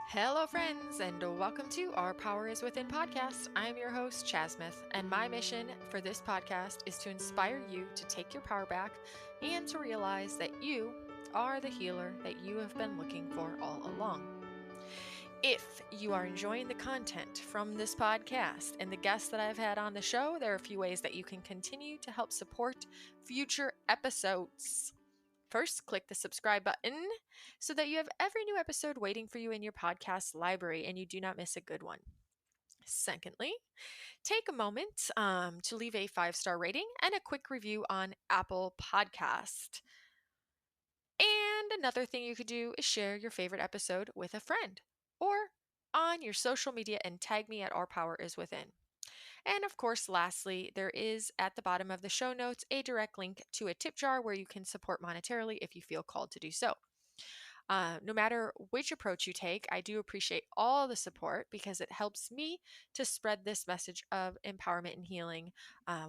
Hello, friends, and welcome to Our Power is Within podcast. I'm your host, Chasmith, and my mission for this podcast is to inspire you to take your power back and to realize that you are the healer that you have been looking for all along. If you are enjoying the content from this podcast and the guests that I've had on the show, there are a few ways that you can continue to help support future episodes. First, click the subscribe button so that you have every new episode waiting for you in your podcast library and you do not miss a good one. Secondly, take a moment to leave a 5-star rating and a quick review on Apple Podcast. And another thing you could do is share your favorite episode with a friend or on your social media and tag me at Our Power is Within. And of course, lastly, there is at the bottom of the show notes a direct link to a tip jar where you can support monetarily if you feel called to do so. No matter which approach you take, I do appreciate all the support because it helps me to spread this message of empowerment and healing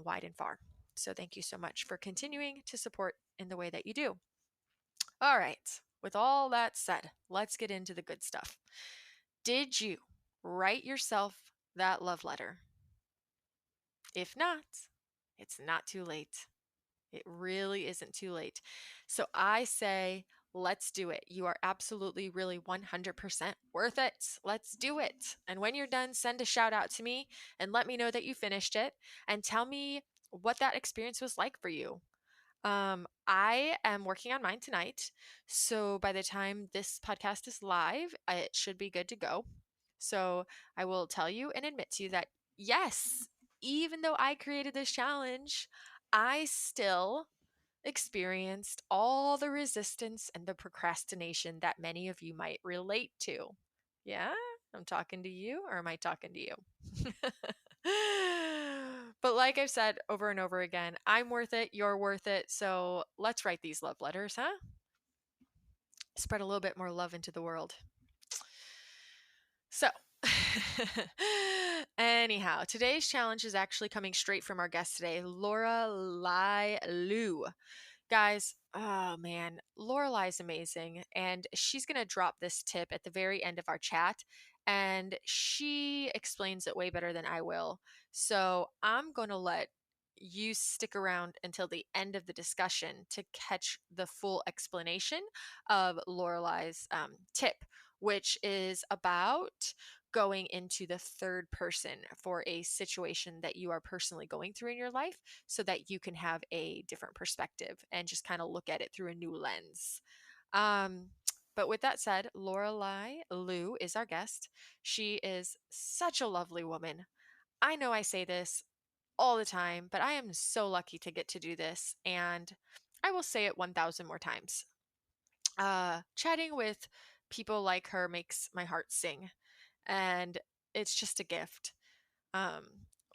wide and far. So thank you so much for continuing to support in the way that you do. All right, with all that said, let's get into the good stuff. Did you write yourself that love letter? If not, it's not too late. It really isn't too late. So I say, let's do it. You are absolutely, really 100% worth it. Let's do it. And when you're done, send a shout out to me and let me know that you finished it and tell me what that experience was like for you. I am working on mine tonight. So by the time this podcast is live, it should be good to go. So I will tell you and admit to you that yes, even though I created this challenge, I still experienced all the resistance and the procrastination that many of you might relate to. Yeah, I'm talking to you, or am I talking to you? But like I've said over and over again, I'm worth it, you're worth it. So let's write these love letters, huh? Spread a little bit more love into the world. So, anyhow, today's challenge is actually coming straight from our guest today, Lorelei Lew. Guys, oh man, Lorelai's amazing, and she's going to drop this tip at the very end of our chat, and she explains it way better than I will. So I'm going to let you stick around until the end of the discussion to catch the full explanation of Lorelai's tip, which is about going into the third person for a situation that you are personally going through in your life so that you can have a different perspective and just kind of look at it through a new lens. But with that said, Lorelei Lew is our guest. She is such a lovely woman. I know I say this all the time, but I am so lucky to get to do this. And I will say it 1,000 more times. Chatting with people like her makes my heart sing, and it's just a gift.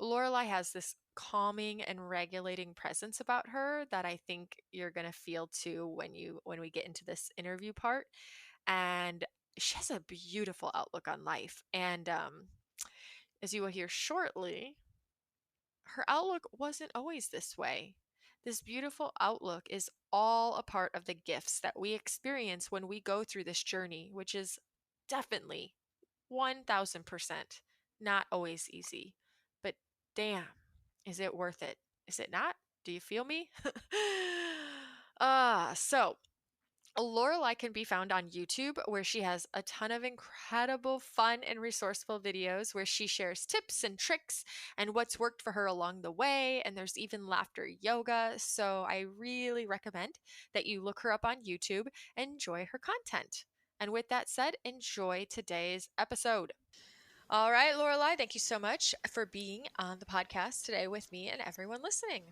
Lorelei has this calming and regulating presence about her that I think you're gonna feel too when we get into this interview part. And she has a beautiful outlook on life. And as you will hear shortly, her outlook wasn't always this way. This beautiful outlook is all a part of the gifts that we experience when we go through this journey, which is definitely 1000% not always easy. But damn, is it worth it? Is it not? Do you feel me? So Lorelei can be found on YouTube, where she has a ton of incredible, fun, and resourceful videos where she shares tips and tricks and what's worked for her along the way. And there's even laughter yoga. So I really recommend that you look her up on YouTube and enjoy her content. And with that said, enjoy today's episode. All right, Lorelei, thank you so much for being on the podcast today with me and everyone listening.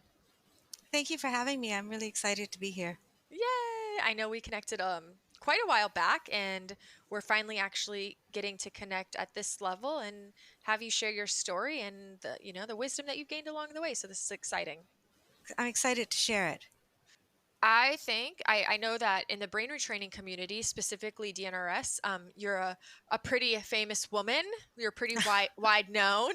Thank you for having me. I'm really excited to be here. Yay! I know we connected quite a while back, and we're finally actually getting to connect at this level and have you share your story and the wisdom that you've gained along the way. So this is exciting. I'm excited to share it. I think I know that in the brain retraining community, specifically DNRS, you're a pretty famous woman. You're pretty wide known.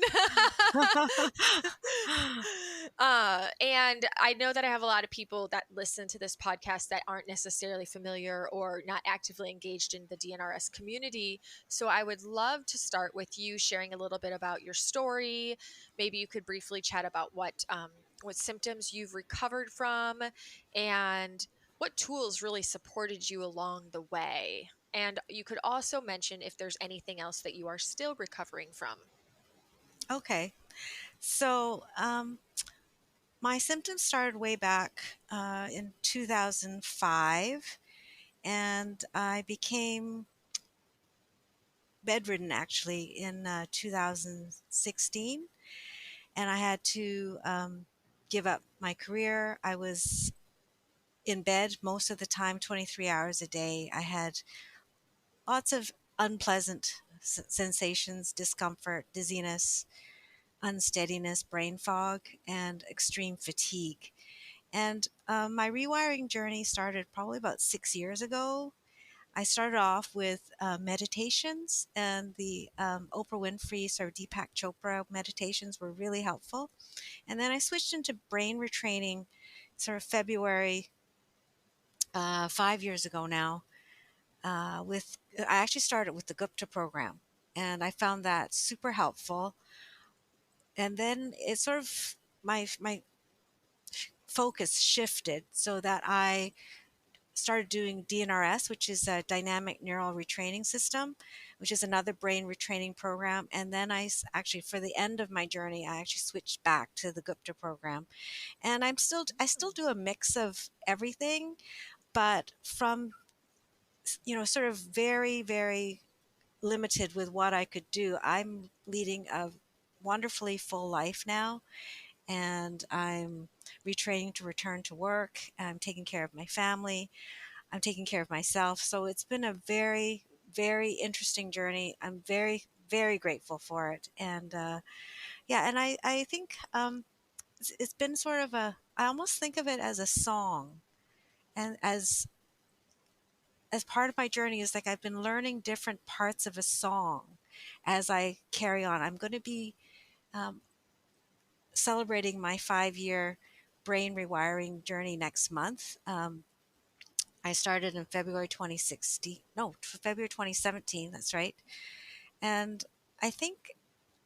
And I know that I have a lot of people that listen to this podcast that aren't necessarily familiar or not actively engaged in the DNRS community. So I would love to start with you sharing a little bit about your story. Maybe you could briefly chat about what symptoms you've recovered from and what tools really supported you along the way. And you could also mention if there's anything else that you are still recovering from. Okay. So, my symptoms started way back in 2005, and I became bedridden actually in 2016, and I had to give up my career. I was in bed most of the time, 23 hours a day. I had lots of unpleasant sensations, discomfort, dizziness, unsteadiness, brain fog, and extreme fatigue. And my rewiring journey started probably about 6 years ago. I started off with meditations, and the Oprah Winfrey or Deepak Chopra meditations were really helpful. And then I switched into brain retraining sort of February 5 years ago now. With I actually started with the Gupta program, and I found that super helpful. And then it sort of my focus shifted so that I started doing DNRS, which is a dynamic neural retraining system, which is another brain retraining program. And then actually, for the end of my journey, I actually switched back to the Gupta program. And I still do a mix of everything, but from, sort of very, very limited with what I could do. I'm leading a wonderfully full life now, and I'm retraining to return to work. I'm taking care of my family. I'm taking care of myself. So it's been a very, very interesting journey. I'm very, very grateful for it. And yeah, and I think it's been sort of I almost think of it as a song. And as part of my journey is like I've been learning different parts of a song as I carry on. I'm going to be um, celebrating my 5 year brain rewiring journey next month. I started in February 2016. No, February 2017. That's right. And I think,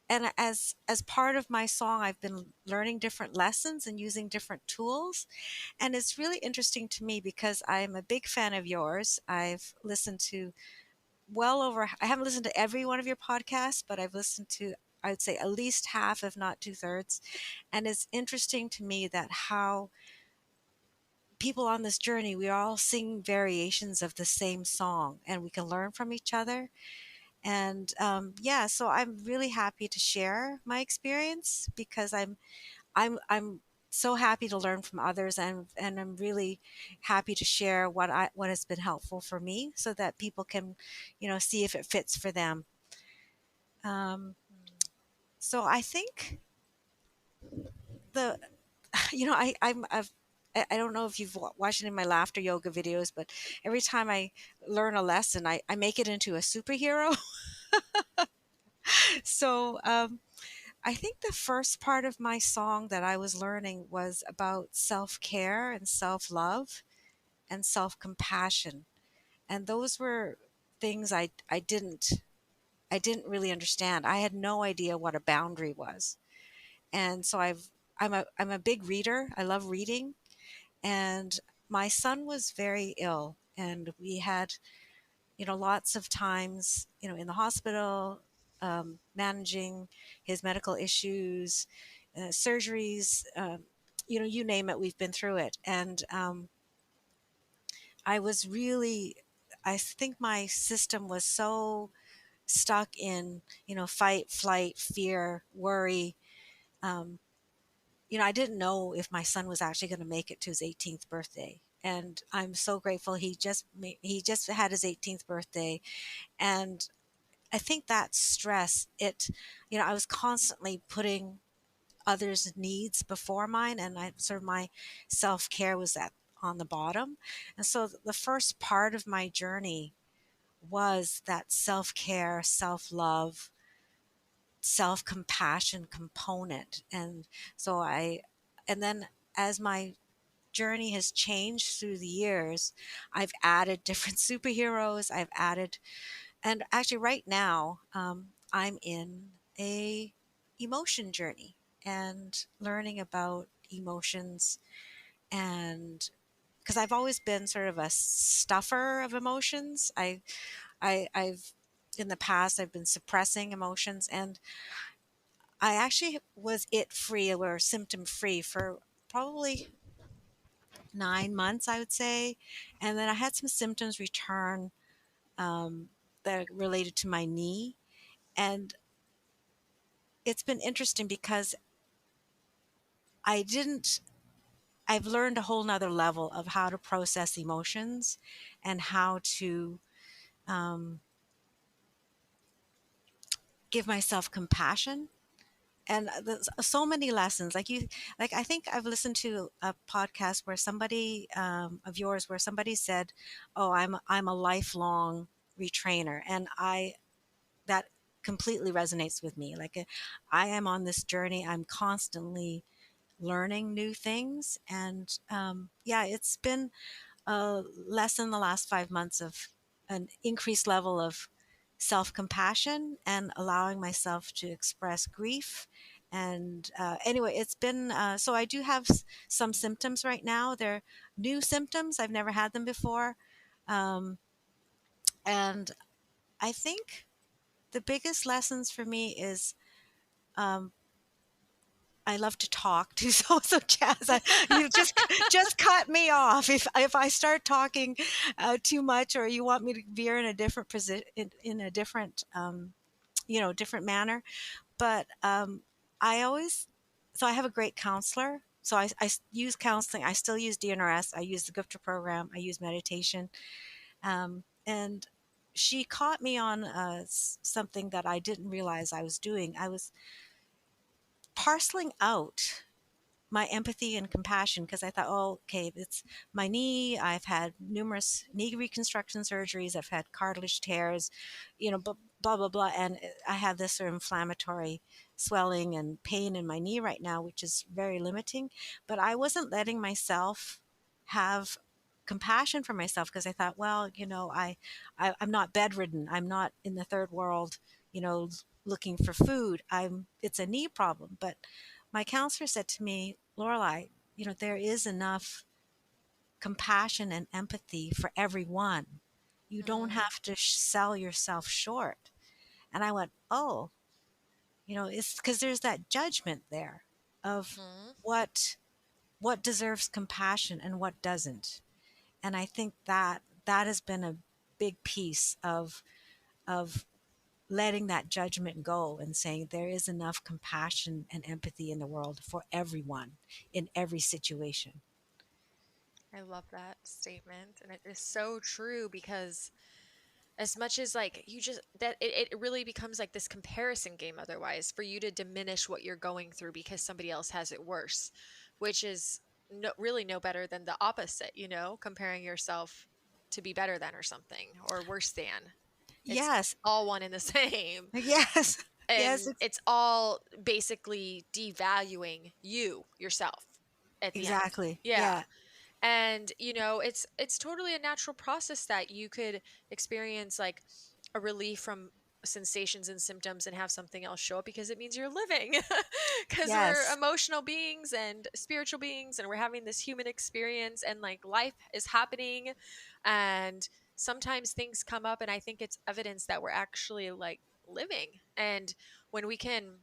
and as part of my song, I've been learning different lessons and using different tools. And it's really interesting to me because I'm a big fan of yours. I've listened to I haven't listened to every one of your podcasts, but I've listened to, I would say, at least half, if not two-thirds. And it's interesting to me that how people on this journey, we all sing variations of the same song and we can learn from each other. And yeah, so I'm really happy to share my experience because I'm so happy to learn from others, and I'm really happy to share what has been helpful for me so that people can, see if it fits for them. Um, so I think the I don't know if you've watched any of my laughter yoga videos, but every time I learn a lesson, I make it into a superhero. So I think the first part of my song that I was learning was about self care and self love and self compassion. And those were things I didn't really understand. I had no idea what a boundary was. And so I'm a big reader. I love reading. And my son was very ill, and we had, lots of times, in the hospital, managing his medical issues, surgeries, you name it, we've been through it. And I was really, I think my system was so stuck in, fight, flight, fear, worry. Um, I didn't know if my son was actually going to make it to his 18th birthday. And I'm so grateful he just had his 18th birthday. And I think that stress, I was constantly putting others' needs before mine, and I sort of my self care was on the bottom. And so the first part of my journey was that self care, self love, self compassion component. And so and then as my journey has changed through the years, I've added different superheroes. I've added, and actually, right now, I'm in a emotion journey and learning about emotions, and because I've always been sort of a stuffer of emotions. I've in the past I've been suppressing emotions, and I actually was it free or symptom free for probably 9 months, I would say. And then I had some symptoms return um, that related to my knee. And it's been interesting because I didn't, I've learned a whole nother level of how to process emotions and how to um, give myself compassion. And there's so many lessons like you, like I think I've listened to a podcast where somebody of yours where somebody said, oh, I'm a lifelong retrainer, and I that completely resonates with me. Like I am on this journey, I'm constantly learning new things, and yeah, it's been a lesson the last 5 months of an increased level of self compassion and allowing myself to express grief. And anyway, it's been so I do have some symptoms right now. They're new symptoms, I've never had them before. Um, and I think the biggest lessons for me is um, I love to talk to so Chaz. You just cut me off if I start talking too much, or you want me to veer in a different position in a different different manner. But I always so I have a great counselor. So I use counseling. I still use DNRS. I use the Gupta program. I use meditation, and she caught me on something that I didn't realize I was doing. I was parceling out my empathy and compassion because I thought, oh, okay, it's my knee. I've had numerous knee reconstruction surgeries. I've had cartilage tears, blah, blah, blah. And I have this sort of inflammatory swelling and pain in my knee right now, which is very limiting. But I wasn't letting myself have compassion for myself because I thought, well, I'm not bedridden. I'm not in the third world, looking for food. It's a knee problem. But my counselor said to me, Lorelei, there is enough compassion and empathy for everyone. You don't Mm, have to sell yourself short. And I went, oh, it's because there's that judgment there of mhm. what what deserves compassion and what doesn't. And I think that has been a big piece of letting that judgment go and saying there is enough compassion and empathy in the world for everyone in every situation. I love that statement. And it is so true because as much as like you just that it really becomes like this comparison game otherwise for you to diminish what you're going through because somebody else has it worse, which is really no better than the opposite, comparing yourself to be better than or something or worse than. It's Yes. all one and the same. Yes. Yes, And it's all basically devaluing yourself at the end. exactly. Yeah. Yeah. And it's totally a natural process that you could experience like a relief from sensations and symptoms and have something else show up because it means you're living because we're Yes. emotional beings and spiritual beings and we're having this human experience and like life is happening and sometimes things come up and I think it's evidence that we're actually like living. And when we can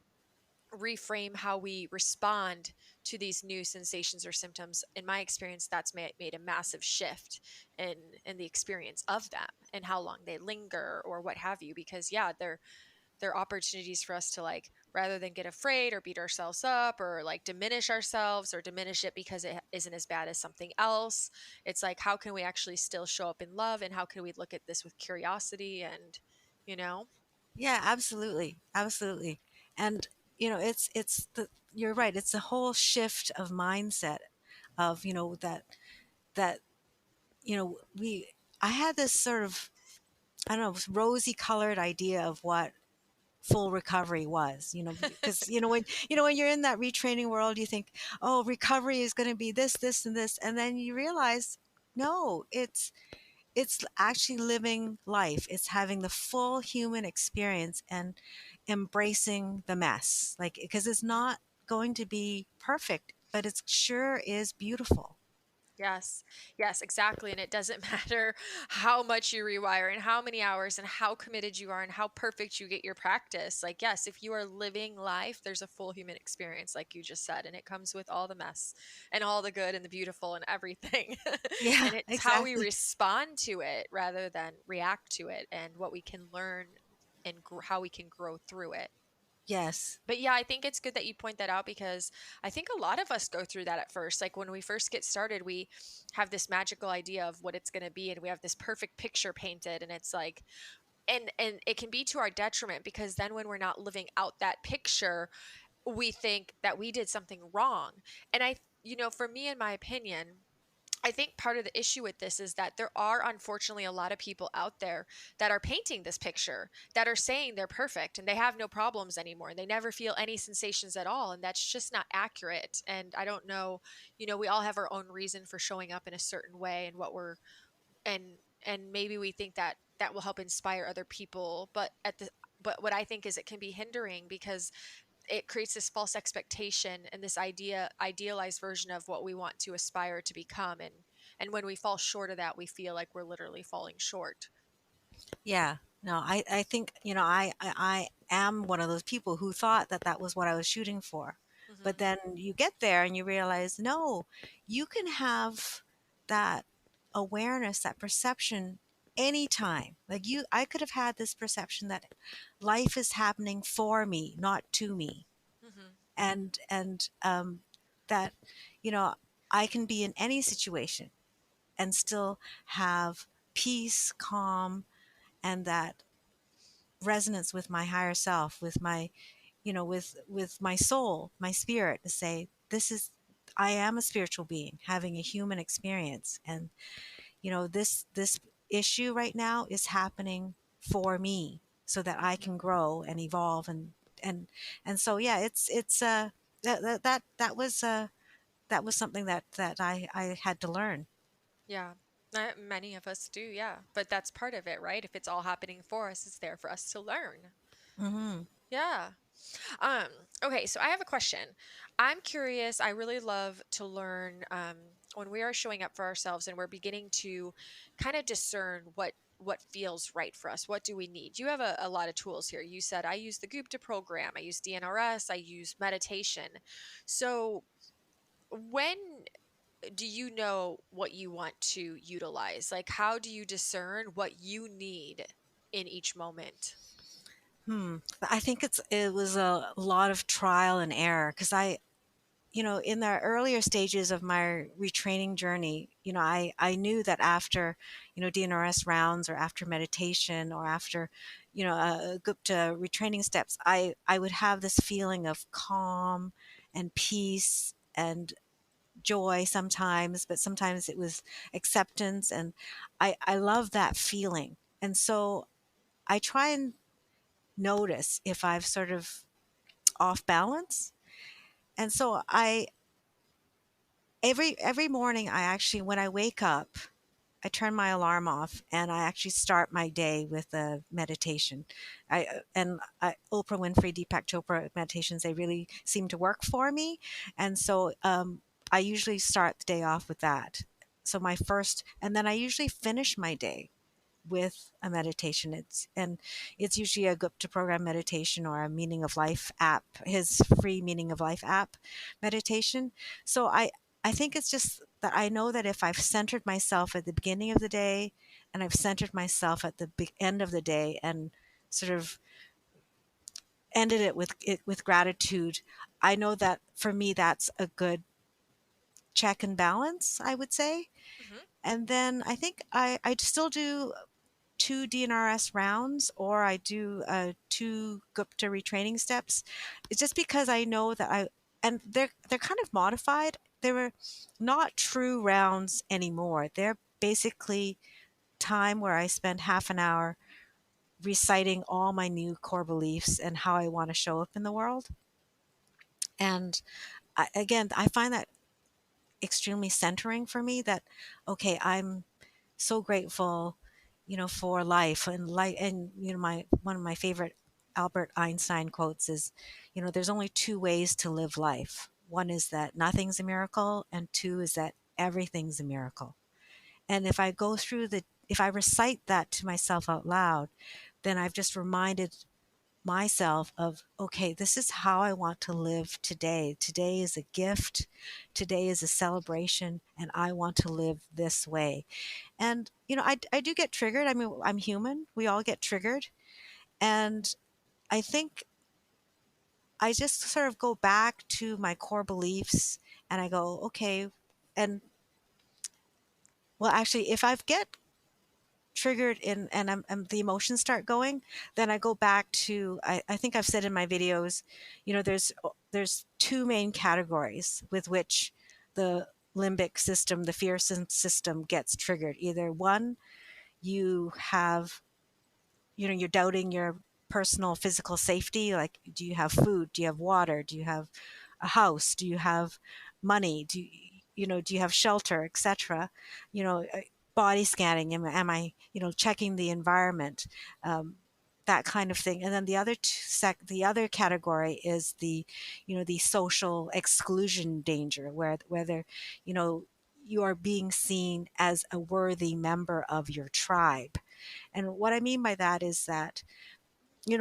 reframe how we respond to these new sensations or symptoms, in my experience that's made a massive shift in the experience of them and how long they linger or what have you, because yeah, they're opportunities for us to like, rather than get afraid or beat ourselves up or like diminish ourselves or diminish it because it isn't as bad as something else, it's like how can we actually still show up in love and how can we look at this with curiosity and you know Yeah, absolutely. Absolutely. And it's the you're right. It's a whole shift of mindset of, that we I had this sort of, I don't know, rosy colored idea of what full recovery was, because when you're in that retraining world, you think, oh, recovery is going to be this and this, and then you realize, no, it's actually living life. It's having the full human experience and embracing the mess, like, because it's not going to be perfect, but it sure is beautiful. Yes, yes, exactly. And it doesn't matter how much you rewire and how many hours and how committed you are and how perfect you get your practice. Like, yes, if you are living life, there's a full human experience, like you just said, and it comes with all the mess and all the good and the beautiful and everything. Yeah, And it's how we exactly. respond to it rather than react to it and what we can learn and how we can grow through it. Yes. But yeah, I think it's good that you point that out because I think a lot of us go through that at first. Like when we first get started, we have this magical idea of what it's going to be and we have this perfect picture painted and it's like and it can be to our detriment because then when we're not living out that picture, we think that we did something wrong. And for me in my opinion, I think part of the issue with this is that there are unfortunately a lot of people out there that are painting this picture, that are saying they're perfect and they have no problems anymore. They never feel any sensations at all. And that's just not accurate. And I don't know, we all have our own reason for showing up in a certain way and what we're, and, and maybe we think that that will help inspire other people. But what I think is it can be hindering because it creates this false expectation and this idealized version of what we want to aspire to become, and when we fall short of that we feel like we're literally falling short. Yeah. No, I think, I am one of those people who thought that that was what I was shooting for. But Hmm. then you get there and you realize, no, you can have that awareness, that perception anytime. Like, I could have had this perception that life is happening for me, not to me. Hmm. And that, you know, I can be in any situation and still have peace, calm, and that resonance with my higher self, with my, with my soul, my spirit, to say, this is, I am a spiritual being having a human experience, and this issue right now is happening for me so that I Hmm. can grow and evolve, and and so, yeah, it's that was something that I had to learn. Yeah. Many of us do, yeah, but that's part of it, right? If it's all happening for us, it's there for us to learn. Hmm. Yeah. Um, okay, so I have a question. I'm curious. I really love to learn when we are showing up for ourselves and we're beginning to kind of discern what feels right for us. What do we need? You have a lot of tools here. You said I use the Gupta program, I use DNRS, I use meditation. So when do you know what you want to utilize? Like, how do you discern what you need in each moment? I think it was a lot of trial and error, because in the earlier stages of my retraining journey, I knew that after, DNRS rounds, or after meditation, or after, Gupta retraining steps, I would have this feeling of calm and peace and joy sometimes, but sometimes it was acceptance. And I love that feeling. And so I try and notice if I've sort of off balance. And so every morning, I actually, when I wake up, I turn my alarm off and I actually start my day with a meditation. Oprah Winfrey, Deepak Chopra meditations, they really seem to work for me. And so I usually start the day off with that. So and then I usually finish my day with a meditation. It's usually a Gupta program meditation or a Meaning of Life app, his free Meaning of Life app meditation. So I think it's just that I know that if I've centered myself at the beginning of the day, and I've centered myself at the end of the day, and sort of ended it with gratitude, I know that for me that's a good check and balance, I would say. Hmm. And then I think I still do two DNRS rounds, or I do two Gupta retraining steps. It's just because I know that and they're kind of modified. They're not true rounds anymore. They're basically time where I spend half an hour reciting all my new core beliefs and how I want to show up in the world. And again, I find that extremely centering for me, that, okay, I'm so grateful, for life and life. And, my, one of my favorite Albert Einstein quotes is, there's only two ways to live life. One is that nothing's a miracle, and two is that everything's a miracle. And if I recite that to myself out loud, then I've just reminded myself of, okay, this is how I want to live today. Today is a gift. Today is a celebration, and I want to live this way. And, I do get triggered. I mean, I'm human. We all get triggered. And I think I just sort of go back to my core beliefs and I go, okay. And well, actually, if I get triggered and the emotions start going, then I go back to, I think I've said in my videos, there's two main categories with which the limbic system, the fear system, gets triggered. Either one, you have, you're doubting your personal physical safety. Like, do you have food? Do you have water? Do you have a house? Do you have money? Do you have shelter, etc.? Body scanning. Am I, checking the environment? That kind of thing. And then the other category is the social exclusion danger, where whether, you are being seen as a worthy member of your tribe. And what I mean by that is that,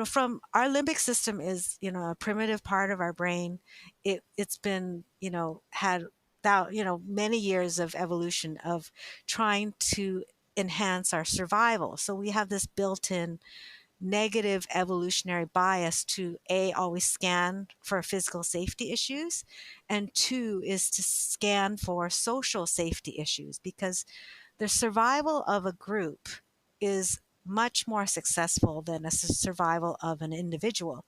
from our limbic system is, a primitive part of our brain. It's been, had that, many years of evolution of trying to enhance our survival. So we have this built-in negative evolutionary bias to always scan for physical safety issues, and two is to scan for social safety issues, because the survival of a group is much more successful than a survival of an individual.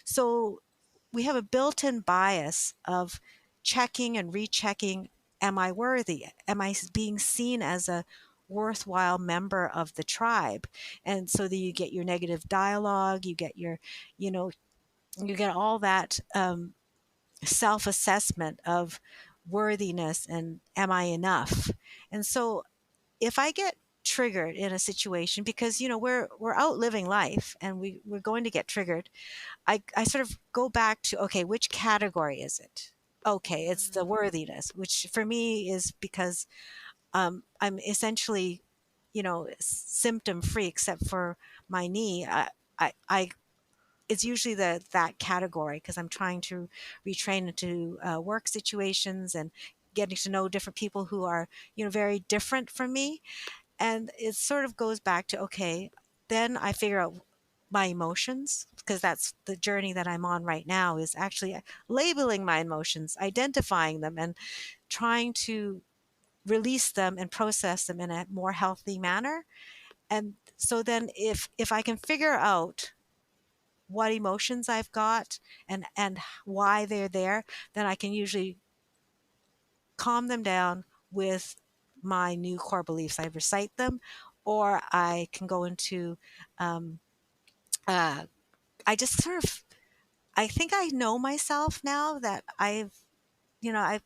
So we have a built-in bias of checking and rechecking, am I worthy? Am I being seen as a worthwhile member of the tribe? And so that you get your negative dialogue, you get your, you know, you get all that self-assessment of worthiness and am I enough? And so if I get triggered in a situation, because we're out living life and we're going to get triggered, I sort of go back to, okay, which category is it? Okay, it's the Mm. worthiness, which for me is because I'm essentially, symptom free except for my knee. I it's usually that category, because I'm trying to retrain into work situations and getting to know different people who are, very different from me. And it sort of goes back to, okay, then I figure out my emotions, because that's the journey that I'm on right now, is actually labeling my emotions, identifying them, and trying to release them and process them in a more healthy manner. And so then if I can figure out what emotions I've got and why they're there, then I can usually calm them down with my new core beliefs. I recite them, or I can go into, um, uh, I just sort of, I think I know myself now, that I'm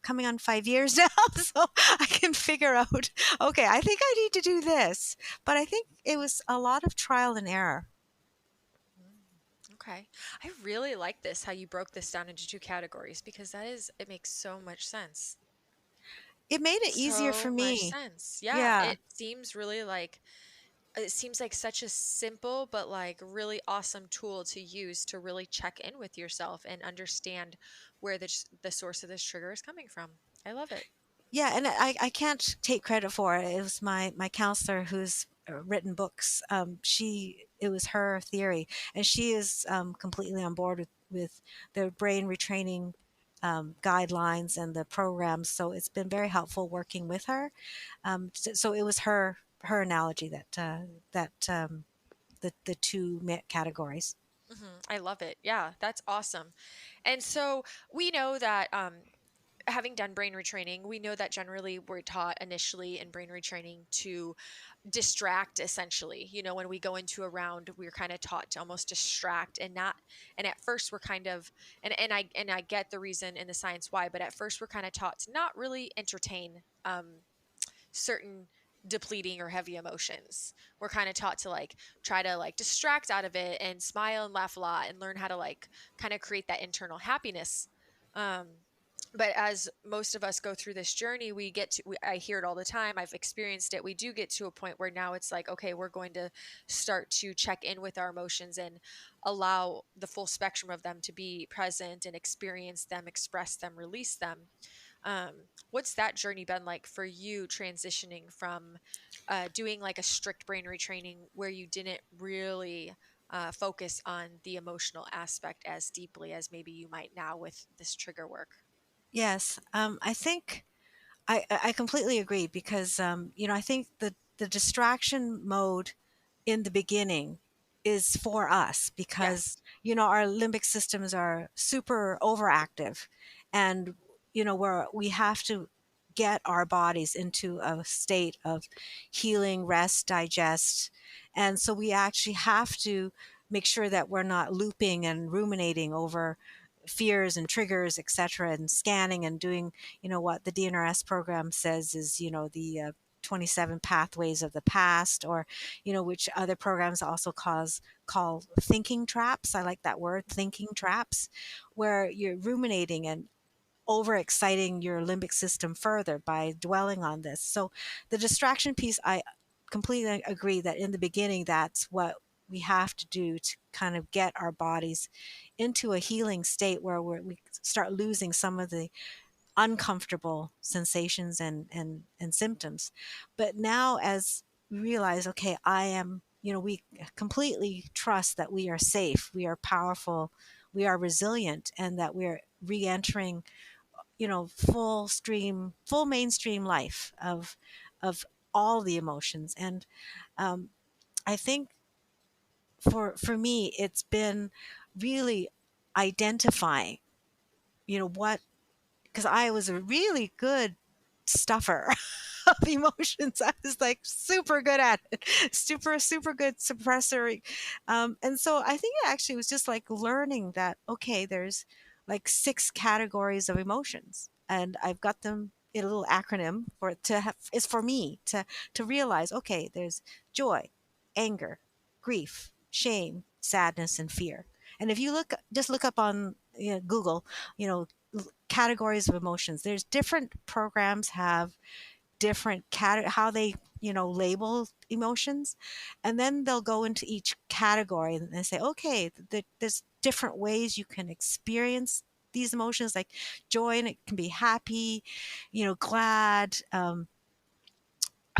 coming on 5 years now, so I can figure out, okay, I think I need to do this. But I think it was a lot of trial and error. Mm. Okay. I really like this, how you broke this down into two categories, because it makes so much sense. It made it easier for So much me. sense. Yeah, Yeah. it seems really like it seems like such a simple but like really awesome tool to use to really check in with yourself and understand where the source of this trigger is coming from. I love it. Yeah, and I can't take credit for it. It was my counselor who's written books. It was her theory, and she is completely on board with the brain retraining guidelines and the programs. So it's been very helpful working with her. So it was her analogy that the two categories. I love it. Yeah, that's awesome. And so we know that having done brain retraining, we know that generally we're taught initially in brain retraining to distract, essentially. When we go into a round, we're kind of taught to almost distract and not, and at first we're kind of, and I get the reason and the science why, but at first we're kind of taught to not really entertain certain depleting or heavy emotions. We're kind of taught to like try to like distract out of it and smile and laugh a lot and learn how to like kind of create that internal happiness. um but as most of us go through this journey, I hear it all the time, I've experienced it, we do get to a point where now it's like, okay, we're going to start to check in with our emotions and allow the full spectrum of them to be present and experience them, express them, release them. um, what's that journey been like for you, transitioning from doing like a strict brain retraining where you didn't really focus on the emotional aspect as deeply as maybe you might now with this trigger work? Yes, I think I completely agree because I think the distraction mode in the beginning is for us because Yes. our limbic systems are super overactive, and where we have to get our bodies into a state of healing, rest, digest, and so we actually have to make sure that we're not looping and ruminating over fears and triggers, etc., and scanning and doing what the DNRS program says is the 27 pathways of the past, or which other programs also call thinking traps. I like that word, thinking traps, where you're ruminating and overexciting your limbic system further by dwelling on this. So the distraction piece, I completely agree that in the beginning, that's what we have to do to kind of get our bodies into a healing state where we start losing some of the uncomfortable sensations and symptoms. But now, as we realize, okay, we completely trust that we are safe, we are powerful, we are resilient, and that we're re-entering full mainstream life of all the emotions. And um, I think for me it's been really identifying what, because I was a really good stuffer of emotions. I was like super good at it, super good suppressor. And so I think it actually was just like learning that, okay, there's like 6 categories of emotions, and I've got them in a little acronym for it to have, is for me to realize, okay, there's joy, anger, grief, shame, sadness, and fear. And if you look up on Google, you know, categories of emotions. There's different programs have different how they label emotions, and then they'll go into each category and they say, okay, there's different ways you can experience these emotions, like joy, and it can be happy, glad,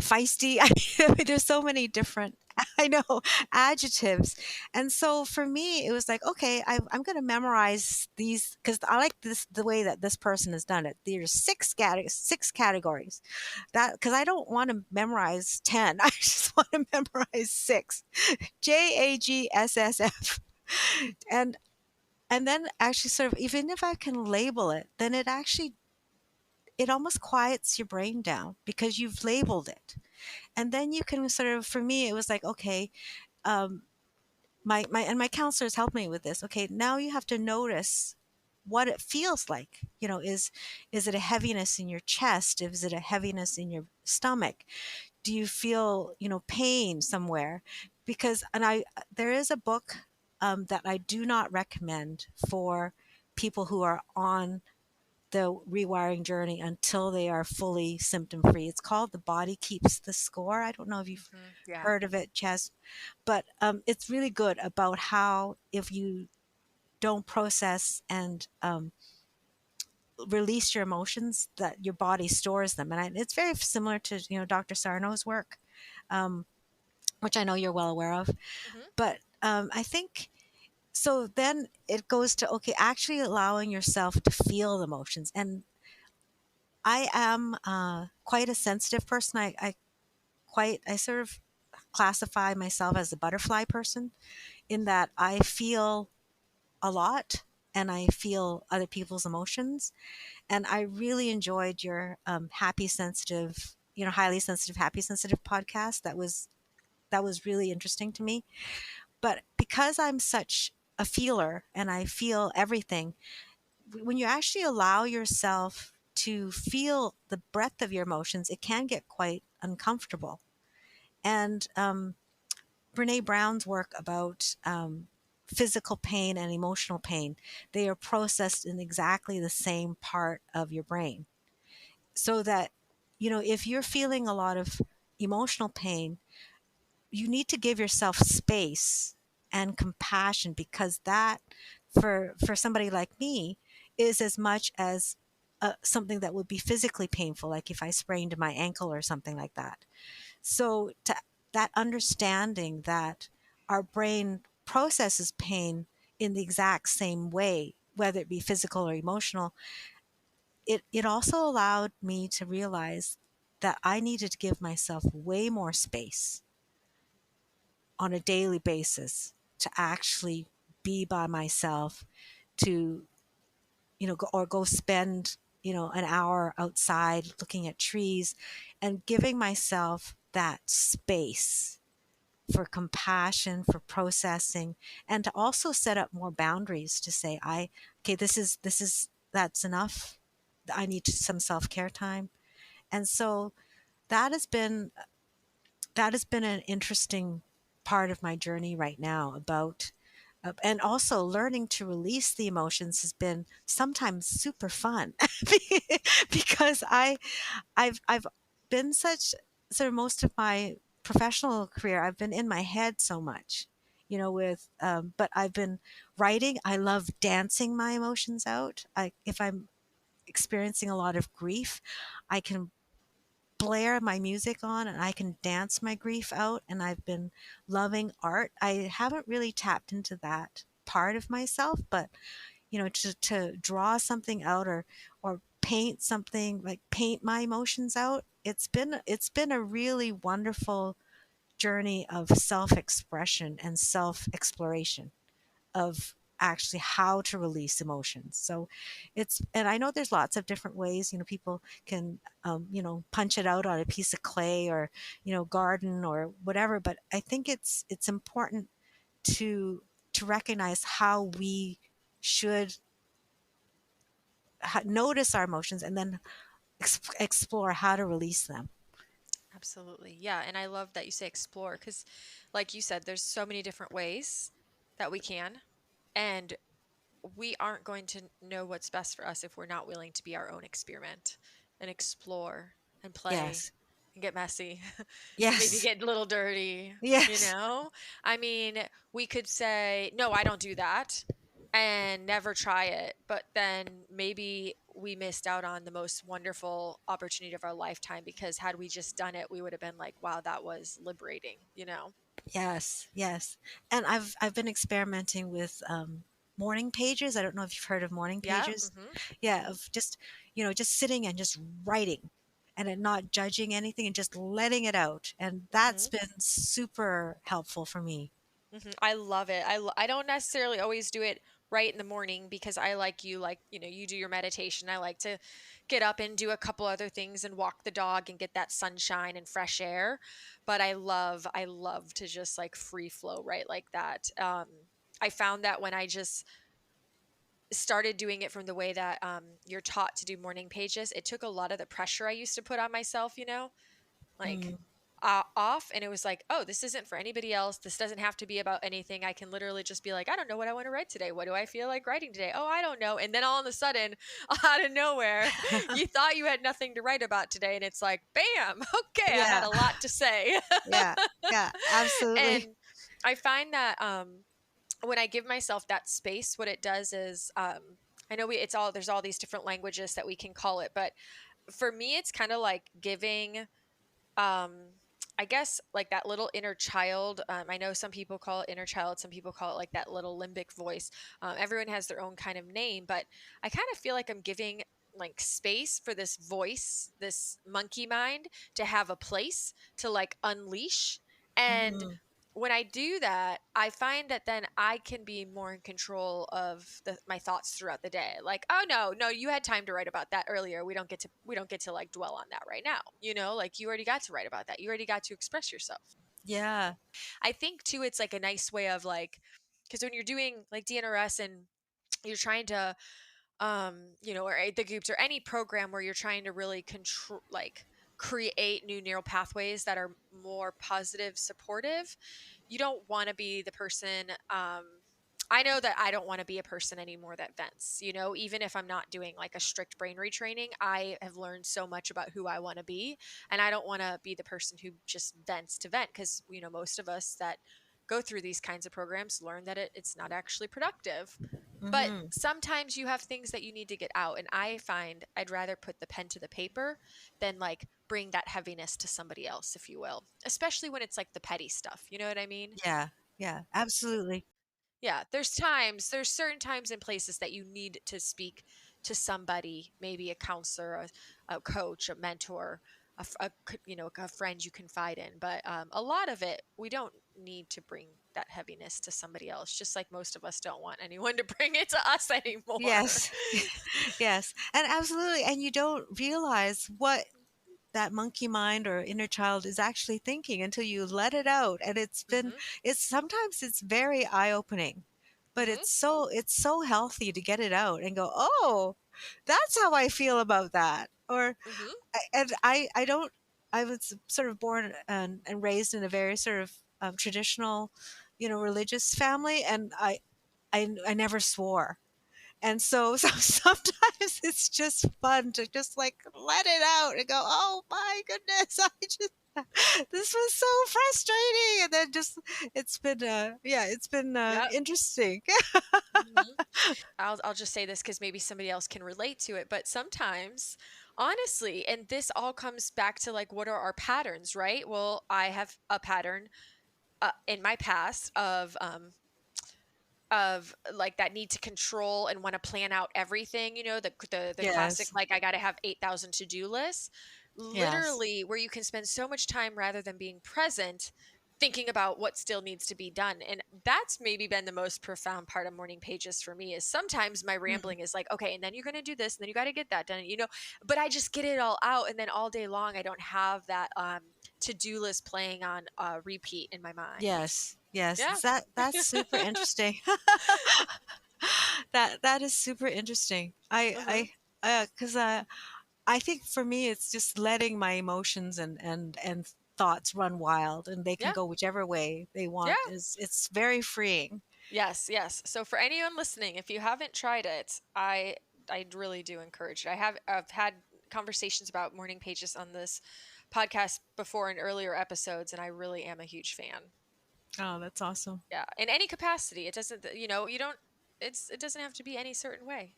feisty. I mean, there's so many different, I know, adjectives. And so for me, it was like, okay, I'm going to memorize these because I like the way that this person has done it. There's 6 categories, that because I don't want to memorize 10. I just want to memorize 6. JAGSSF. And and then actually sort of, even if I can label it, then it almost quiets your brain down because you've labeled it. And then you can sort of, for me, it was like, okay, um, my counselors helped me with this. Okay, now you have to notice what it feels like. Is it a heaviness in your chest? Is it a heaviness in your stomach? Do you feel pain somewhere? Because there is a book that I do not recommend for people who are on the rewiring journey until they are fully symptom free. It's called The Body Keeps the Score. I don't know if you've Yeah. heard of it, Chaz, but it's really good about how, if you don't process and release your emotions, that your body stores them. And it's very similar to Dr. Sarno's work, um, which I know you're well aware of. Hmm. But I think so. Then it goes to, okay, actually allowing yourself to feel the emotions. And I am quite a sensitive person. I sort of classify myself as a butterfly person, in that I feel a lot. and I feel other people's emotions. And I really enjoyed your happy sensitive, highly sensitive, happy sensitive podcast. That was really interesting to me. But because I'm such a feeler and I feel everything, when you actually allow yourself to feel the breadth of your emotions, it can get quite uncomfortable. And Brene Brown's work about physical pain and emotional pain, they are processed in exactly the same part of your brain. So that, if you're feeling a lot of emotional pain, you need to give yourself space and compassion, because that, for somebody like me, is as much as something that would be physically painful, like if I sprained my ankle or something like that. So that understanding that our brain processes pain in the exact same way, whether it be physical or emotional, it also allowed me to realize that I needed to give myself way more space on a daily basis to actually be by myself, to go spend an hour outside looking at trees, and giving myself that space for compassion, for processing, and to also set up more boundaries to say, okay, this is that's enough. I need some self-care time. And so that has been an interesting part of my journey right now, about and also learning to release the emotions has been sometimes super fun because I've been such sort of most of my professional career, I've been in my head so much, with but I've been writing. I love dancing my emotions out. If I'm experiencing a lot of grief, I can blare my music on and I can dance my grief out. And I've been loving art. I haven't really tapped into that part of myself, but to draw something out, or paint something, like paint my emotions out, it's been a really wonderful journey of self-expression and self-exploration of actually how to release emotions. So and I know there's lots of different ways, people can, punch it out on a piece of clay, or, garden or whatever. But I think it's important to recognize how we should notice our emotions, and then explore how to release them. Absolutely. Yeah. And I love that you say explore because, like you said, there's so many different ways that we can. And we aren't going to know what's best for us if we're not willing to be our own experiment and explore and play Yes. and get messy, maybe Yes. get a little dirty, you Yes. know? I mean, we could say, no, I don't do that and never try it. But then maybe we missed out on the most wonderful opportunity of our lifetime because had we just done it, we would have been like, wow, that was liberating, you know? Yes. Yes. And I've been experimenting with morning pages. I don't know if you've heard of morning Yeah. pages. Mm-hmm. Yeah, of just, just sitting and just writing, and then not judging anything and just letting it out. And Mm-hmm. that's been super helpful for me. I love it. I don't necessarily always do it right in the morning because I like you, like, you do your meditation. I like to get up and do a couple other things and walk the dog and get that sunshine and fresh air. But I love to just like free flow right like that. I found that when I just started doing it from the way that you're taught to do morning pages, it took a lot of the pressure I used to put on myself, like Mm, off. And it was like, oh, this isn't for anybody else. This doesn't have to be about anything. I can literally just be like, I don't know what I want to write today. What do I feel like writing today? Oh, I don't know. And then all of a sudden, out of nowhere, you thought you had nothing to write about today. And it's like, bam, okay, I had yeah. a lot to say. Yeah. Yeah. And Absolutely. I find that when I give myself that space, what it does is, I know there's all these different languages that we can call it, but for me, it's kind of like giving um I guess like that little inner child. I know some people call it inner child, some people call it like that little limbic voice. Everyone has their own kind of name, but I kind of feel like I'm giving like space for this voice, this monkey mind, to have a place to like unleash. And Hmm. when I do that, I find that then I can be more in control of my thoughts throughout the day. Like, oh no, no, you had time to write about that earlier. We don't get to like dwell on that right now. Like you already got to write about that. You already got to express yourself. Yeah. I think too, it's like a nice way of like, because when you're doing like DNRS and you're trying to or the groups or any program where you're trying to really control, like create new neural pathways that are more positive, supportive, you don't want to be the person. I know that I don't want to be a person anymore that vents, even if I'm not doing like a strict brain retraining. I have learned so much about who I want to be. And I don't want to be the person who just vents to vent because, most of us that go through these kinds of programs learn that it's not actually productive. But Hmm. sometimes you have things that you need to get out. And I find I'd rather put the pen to the paper than like bring that heaviness to somebody else, if you will, especially when it's like the petty stuff. You know what I mean? Yeah. Yeah. Absolutely. Yeah. There's certain times and places that you need to speak to somebody, maybe a counselor, a coach, a mentor, a friend you confide in. But a lot of it, we don't need to bring that heaviness to somebody else, just like most of us don't want anyone to bring it to us anymore. Yes. Yes. And absolutely. And you don't realize what that monkey mind or inner child is actually thinking until you let it out. And Hmm. it's sometimes it's very eye opening, but Hmm. it's so healthy to get it out and go, oh, that's how I feel about that. Or, Hmm. and I don't, I was sort of born and raised in a very sort of traditional, religious family. And I never swore. And so sometimes it's just fun to just like let it out and go, oh my goodness, this was so frustrating. And then just, it's been Yep. interesting. Hmm. I'll just say this because maybe somebody else can relate to it, but sometimes, honestly, and this all comes back to like, what are our patterns, right? Well, I have a pattern in my past of like that need to control and want to plan out everything, the classic, Yes. like I got to have 8,000 to-do lists, Yes. literally, where you can spend so much time rather than being present thinking about what still needs to be done. And that's maybe been the most profound part of morning pages for me, is sometimes my Mm. rambling is like, okay, and then you're going to do this and then you got to get that done, but I just get it all out, and then all day long I don't have that to-do list playing on repeat in my mind. Yes. Yes. Yeah. That's super interesting. That is super interesting. Uh-huh. Because I think for me, it's just letting my emotions and thoughts run wild, and they can Yeah. go whichever way they Yeah. want. It's very freeing. Yes, yes. So for anyone listening, if you haven't tried it, I really do encourage it. I've had conversations about morning pages on this podcast before in earlier episodes, and I really am a huge fan. Oh, that's awesome. Yeah, in any capacity. It doesn't, you don't. It doesn't have to be any certain way.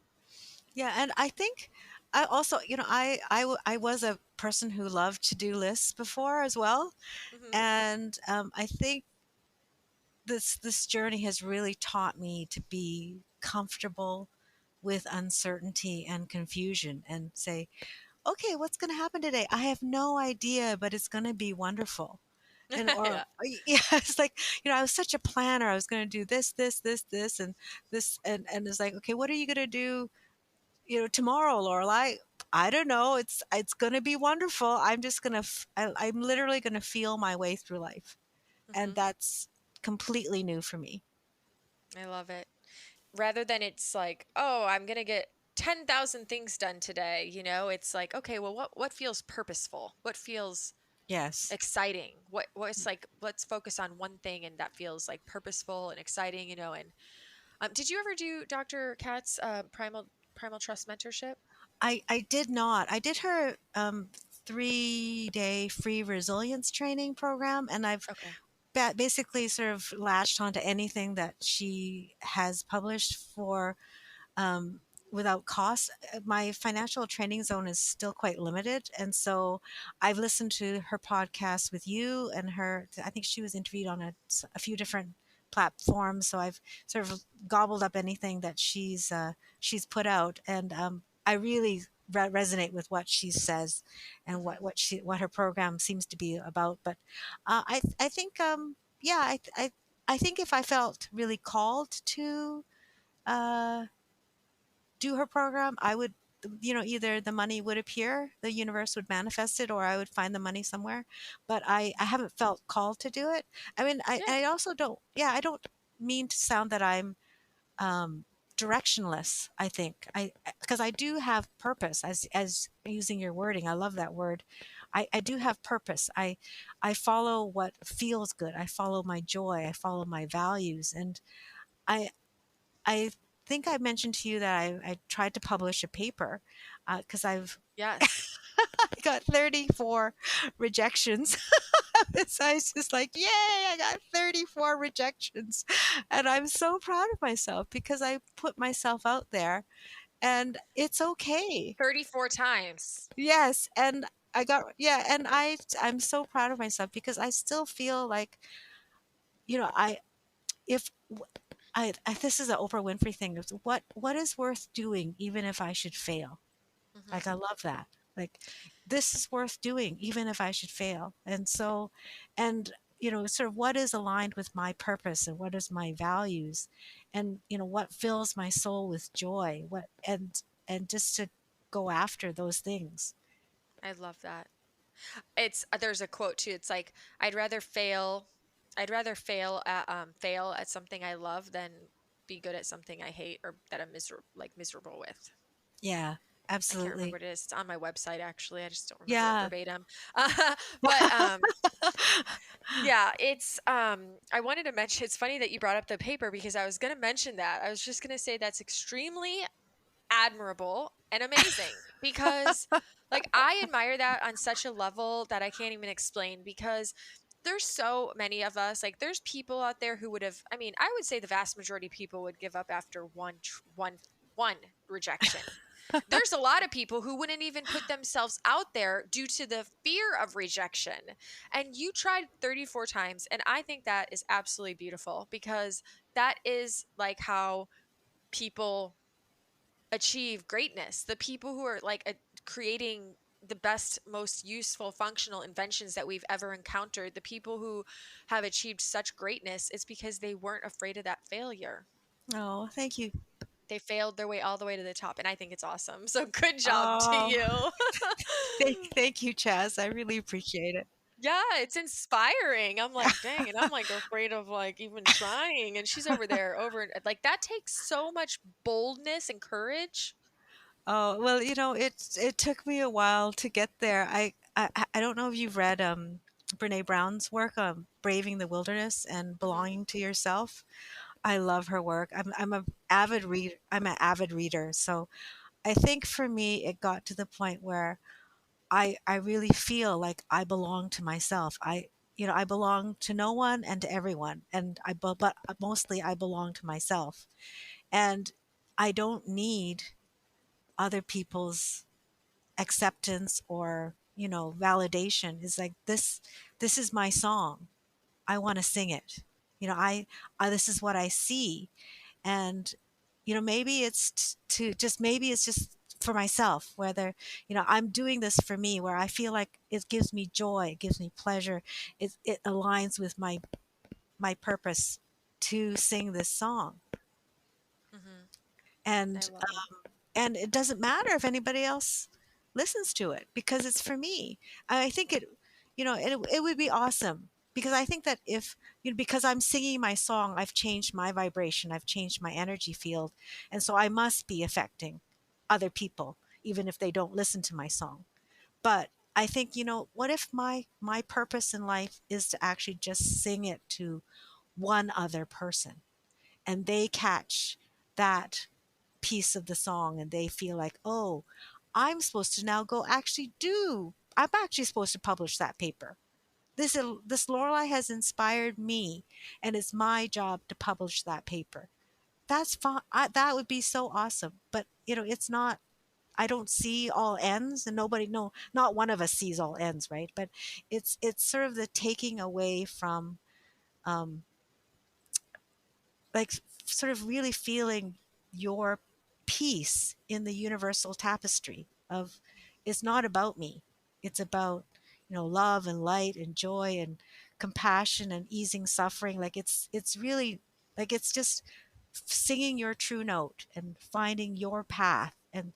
Yeah, and I think I also, I was a person who loved to do lists before as well, Hmm. and I think this journey has really taught me to be comfortable with uncertainty and confusion, and say, okay, what's going to happen today? I have no idea, but it's going to be wonderful. And or Yeah. yeah, it's like, I was such a planner. I was going to do this, and this, and it's like, okay, what are you going to do, tomorrow, Lorelai? I don't know. It's going to be wonderful. I'm just going to, I'm literally going to feel my way through life, and Hmm. that's completely new for me. I love it. Rather than it's like, oh, I'm gonna get 10,000 things done today. It's like, okay, well, what feels purposeful? What feels Yes. exciting? What's like, let's focus on one thing and that feels like purposeful and exciting, and did you ever do Dr. Katz's primal trust mentorship? I did not. I did her 3-day free resilience training program, and I've Okay. basically sort of latched onto anything that she has published for um, without cost. My financial training zone is still quite limited. And so I've listened to her podcast with you and her. I think she was interviewed on a few different platforms. So I've sort of gobbled up anything that she's put out. And I really resonate with what she says and Hmm. what her program seems to be about. But I think yeah, I think if I felt really called to uh, do her program, I would, either the money would appear, the universe would manifest it, or I would find the money somewhere. But I haven't felt called to do it. I mean, Yeah. I also don't, yeah, I don't mean to sound that I'm um, directionless. I think because I do have purpose, as using your wording. I love that word. I do have purpose. I follow what feels good. I follow my joy. I follow my values, and I I think I mentioned to you that I tried to publish a paper because Yes. I got 34 rejections. So I was just like, yay, I got 34 rejections. And I'm so proud of myself because I put myself out there and it's okay. 34 times. Yes. And yeah. And I'm so proud of myself because I still feel like, if this is an Oprah Winfrey thing. It's what is worth doing even if I should fail? Like, Hmm. I love that. Like, this is worth doing even if I should fail. And so, and, sort of what is aligned with my purpose and what is my values and, what fills my soul with joy, and just to go after those things. I love that. It's there's a quote too. It's like I'd rather fail fail at something I love than be good at something I hate or that I'm miserable with. Yeah, I can't remember absolutely. what it is. It's on my website actually. I just don't remember it Yeah. verbatim. But yeah, it's I wanted to mention it's funny that you brought up the paper because I was going to mention that. I was just going to say that's extremely admirable and amazing because like I admire that on such a level that I can't even explain because there's so many of us like there's people out there who would have I mean I would say the vast majority of people would give up after one rejection. There's a lot of people who wouldn't even put themselves out there due to the fear of rejection. And you tried 34 times and I think that is absolutely beautiful because that is like how people achieve greatness. The people who are like creating the best, most useful, functional inventions that we've ever encountered, the people who have achieved such greatness, is because they weren't afraid of that failure. Oh, thank you. They failed their way all the way to the top. And I think it's awesome. So good job to Oh, you. thank you, Chaz. I really appreciate it. Yeah, it's inspiring. I'm like, dang, and I'm like afraid of like even trying. And she's over there, like that takes so much boldness and courage. Oh, well, it took me a while to get there. I don't know if you've read Brene Brown's work on Braving the Wilderness and Hmm. Belonging to Yourself. I love her work. I'm an avid reader. So I think for me it got to the point where I really feel like I belong to myself. I belong to no one and to everyone, and but mostly I belong to myself. And I don't need other people's acceptance or validation. Is like, this is my song. I want to sing it. I this is what I see. And maybe it's to just maybe it's just for myself, whether I'm doing this for me, where I feel like it gives me joy, it gives me pleasure, it aligns with my purpose to sing this song. Hmm. I and love it. and it doesn't matter if anybody else listens to it because it's for me. I think it would be awesome because I think that if because I'm singing my song, I've changed my vibration, I've changed my energy field, and so I must be affecting other people even if they don't listen to my song. But I think, what if my purpose in life is to actually just sing it to one other person, and they catch that piece of the song and they feel like, oh, I'm supposed to now go I'm actually supposed to publish that paper. This Lorelei has inspired me, and it's my job to publish that paper. That's fine. That would be so awesome. But it's not. I don't see all ends, and nobody, no, not one of us sees all ends, right? But it's sort of the taking away from, um, like, sort of really feeling your piece in the universal tapestry of, it's not about me. It's about, love and light and joy and compassion and easing suffering. Like it's really like it's just singing your true note and finding your path and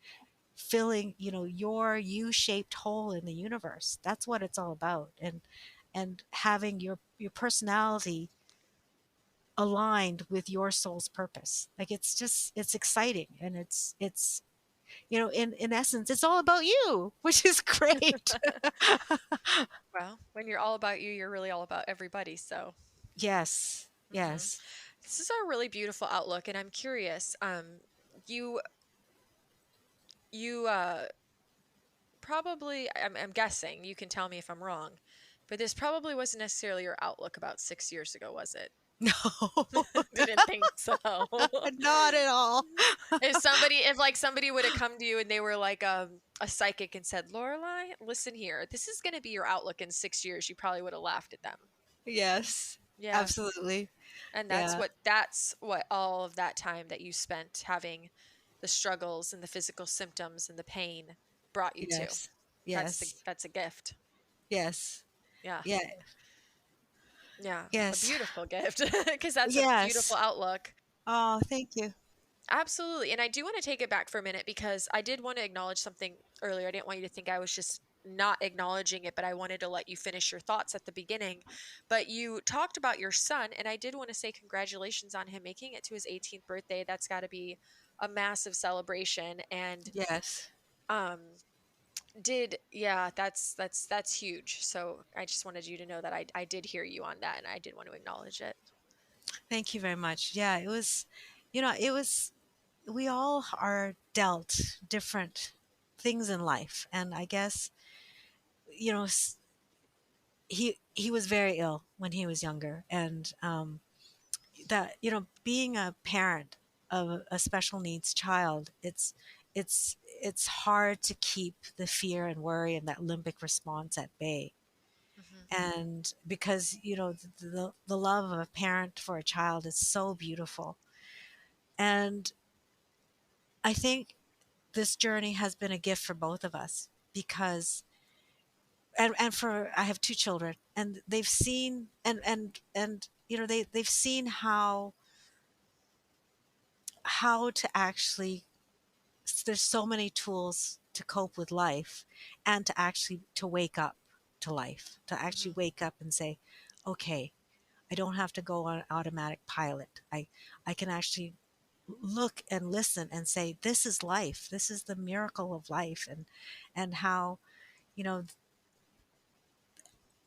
filling your U-shaped hole in the universe. That's what it's all about. And having your personality aligned with your soul's purpose. Like it's exciting, and it's in essence it's all about you, which is great. Well, when you're all about you, you're really all about everybody. So, Yes, mhm. yes. This is a really beautiful outlook, and I'm curious. You you probably I'm guessing you can tell me if I'm wrong, but this probably wasn't necessarily your outlook about 6 years ago, was it? No. Didn't think so. Not at all. If like somebody would have come to you and they were like a psychic and said, Lorelei, listen here, this is going to be your outlook in 6 years, you probably would have laughed at them. Yes, Yes. absolutely. And Yeah. that's what all of that time that you spent having the struggles and the physical symptoms and the pain brought you to. Yes, yes, That's a gift. yes. Yeah. Yeah. Yeah. A Yes. beautiful gift because that's a beautiful Yes. outlook. Oh, thank you. Absolutely. And I do want to take it back for a minute because I did want to acknowledge something earlier. I didn't want you to think I was just not acknowledging it, but I wanted to let you finish your thoughts at the beginning. But you talked about your son, and I did want to say congratulations on him making it to his 18th birthday. That's got to be a massive celebration. And Yes. um yeah, that's huge. So I just wanted you to know that I did hear you on that, and I did want to acknowledge it. Thank you very much. Yeah, it was, we all are dealt different things in life. And I guess, you know, s- he was very ill when he was younger. And that, being a parent of a special needs child, it's hard to keep the fear and worry and that limbic response at bay. Hmm. And because the love of a parent for a child is so beautiful. And I think this journey has been a gift for both of us, because and for I have two children, and they've seen, and they've seen how to actually, there's so many tools to cope with life, and to actually to wake up to life, to actually Hmm. wake up and say, okay, I don't have to go on automatic pilot. I can actually look and listen and say, this is life, this is the miracle of life. And how, you know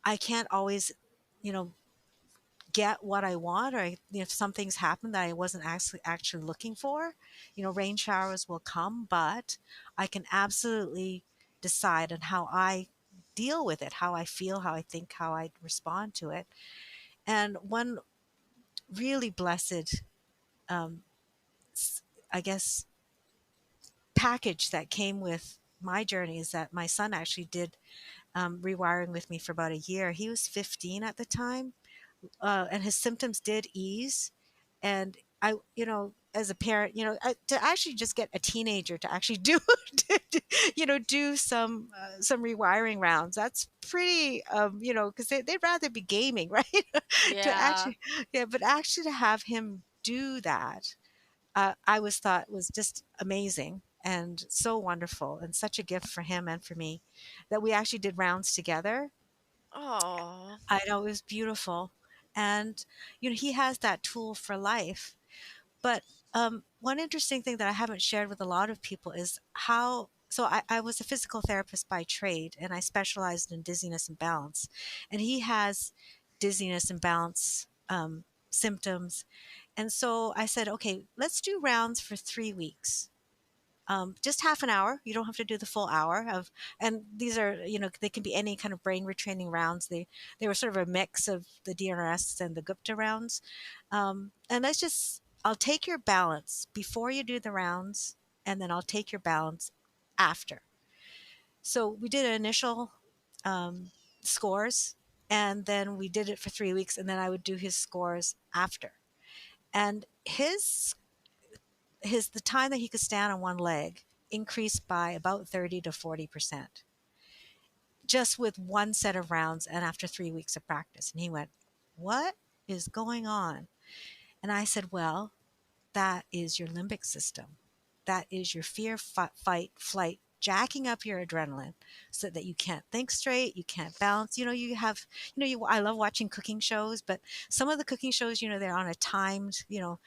I can't always, you know get what I want, or if something's happened that I wasn't actually looking for, rain showers will come, but I can absolutely decide on how I deal with it, how I feel, how I think, how I respond to it. And one really blessed, um, I guess, package that came with my journey is that my son actually did rewiring with me for about a year. He was 15 at the time, and his symptoms did ease. And I, as a parent, to actually just get a teenager to actually do, do some rewiring rounds. That's pretty, because they'd rather be gaming, right? To Yeah. actually, yeah, but actually to have him do that, I was thought was just amazing and so wonderful, and such a gift for him and for me, that we actually did rounds together. Oh. I know, it was beautiful. And, he has that tool for life. But one interesting thing that I haven't shared with a lot of people is how. So I was a physical therapist by trade, and I specialized in dizziness and balance. And he has dizziness and balance symptoms. And so I said, okay, let's do rounds for 3 weeks. Just half an hour. You don't have to do the full hour of, and these are, they can be any kind of brain retraining rounds. They were sort of a mix of the DNRS and the Gupta rounds. And I'll take your balance before you do the rounds, and then I'll take your balance after. So we did initial um, scores, and then we did it for 3 weeks, and then I would do his scores after. And the time that he could stand on one leg increased by about 30 to 40%, just with one set of rounds and after 3 weeks of practice. And he went, "What is going on?" And I said, "Well, that is your limbic system. That is your fear, fight, flight, jacking up your adrenaline so that you can't think straight, you can't balance. You have, I love watching cooking shows, but some of the cooking shows, they're on a timed, you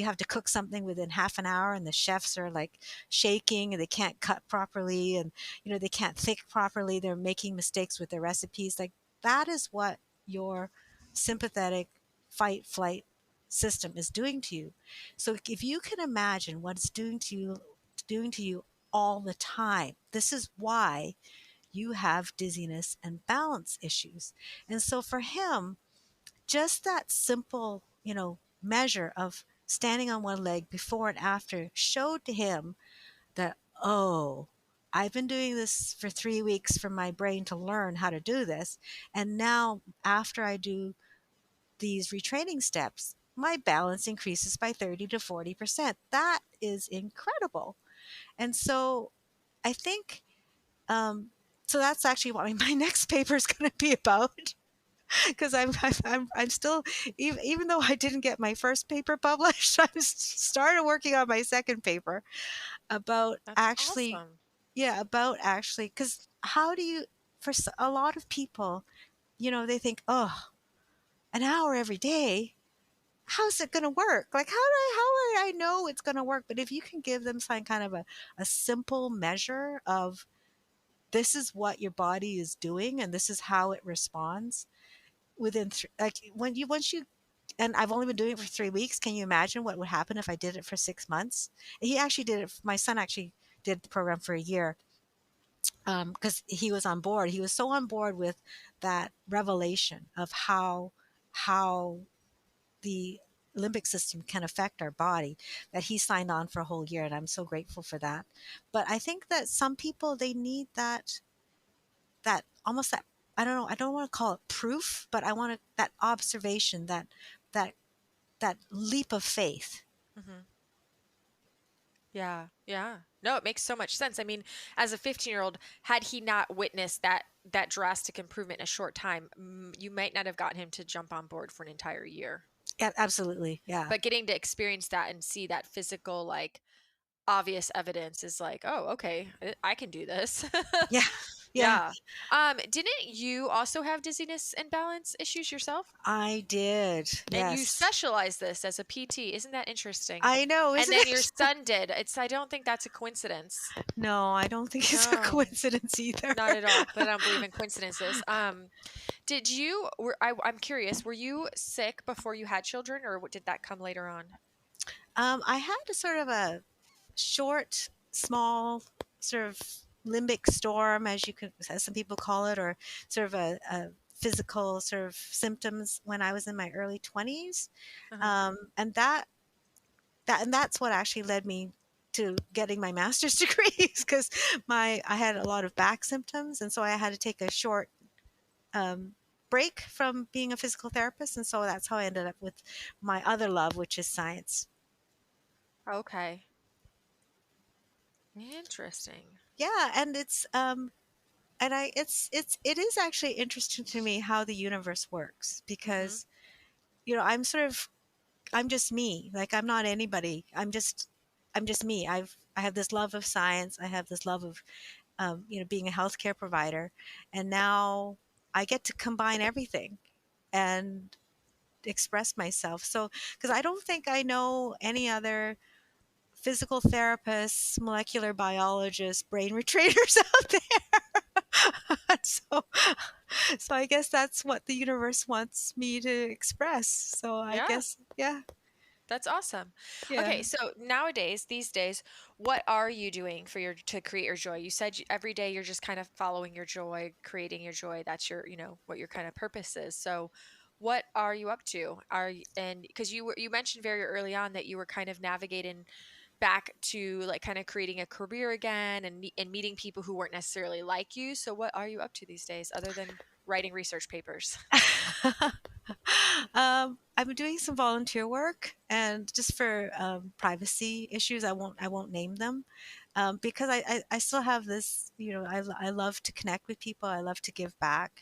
have to cook something within half an hour and the chefs are like shaking and they can't cut properly and, they can't think properly. They're making mistakes with their recipes. Like that is what your sympathetic fight, flight system is doing to you. So if you can imagine what it's doing to you all the time, this is why you have dizziness and balance issues. And so for him, just that simple, measure of standing on one leg before and after showed to him that, oh, I've been doing this for 3 weeks for my brain to learn how to do this. And now after I do these retraining steps, my balance increases by 30 to 40%. That is incredible. And so I think, um, so that's actually what my next paper is going to be about. Because I'm still, even though I didn't get my first paper published, I started working on my second paper about That's actually, awesome. yeah, about actually, because how do you, for a lot of people, they think, oh, an hour every day, how's it going to work? Like, how would I know it's going to work? But if you can give them some kind of a simple measure of this is what your body is doing and this is how it responds within, like once you, and I've only been doing it for 3 weeks. Can you imagine what would happen if I did it for 6 months? He actually did it. My son actually did the program for a year because he was on board. He was so on board with that revelation of how the limbic system can affect our body that he signed on for a whole year, and I'm so grateful for that. But I think that some people, they need that almost that, I don't know, I don't want to call it proof, but I want that observation, that that leap of faith. Hmm. Yeah, yeah. No, it makes so much sense. I mean, as a 15-year-old, had he not witnessed that drastic improvement in a short time, you might not have gotten him to jump on board for an entire year. Yeah, absolutely. Yeah. But getting to experience that and see that physical, like obvious evidence is like, oh, okay, I can do this. Yeah. Yeah. Yeah. Didn't you also have dizziness and balance issues yourself? I did. And you Yes. specialize this as a PT. Isn't that interesting? I know, And isn't then your it? son did. I don't think that's a coincidence. No, I don't think it's a No, coincidence either. not at all. But I don't believe in coincidences. Did you, I'm curious, were you sick before you had children or did that come later on? I had a sort of a short, small, sort of limbic storm, as some people call it, or sort of a physical sort of symptoms when I was in my early 20s, Uh-huh. and that's what actually led me to getting my master's degree because I had a lot of back symptoms, and so I had to take a short um, break from being a physical therapist, and so that's how I ended up with my other love, which is science. Okay. Interesting. Yeah, and it is actually interesting to me how the universe works Mm-hmm. because I'm just me. Like I'm not anybody. I'm just me. I have this love of science. I have this love of being a healthcare provider, and now I get to combine everything and express myself. So because I don't think I know any other physical therapists, molecular biologists, brain retrainers out there. So I guess that's what the universe wants me to express. So I Yeah. guess, yeah, That's awesome. yeah. Okay, so nowadays, these days, what are you doing for your to create your joy? You said every day you're just kind of following your joy, creating your joy. That's your, what your kind of purpose is. So, what are you up to? And because you mentioned very early on that you were kind of navigating back to like kind of creating a career again and meeting people who weren't necessarily like you. So, what are you up to these days other than writing research papers? I'm doing some volunteer work, and just for privacy issues, I won't name them. because I still have this, I love to connect with people. I love to give back.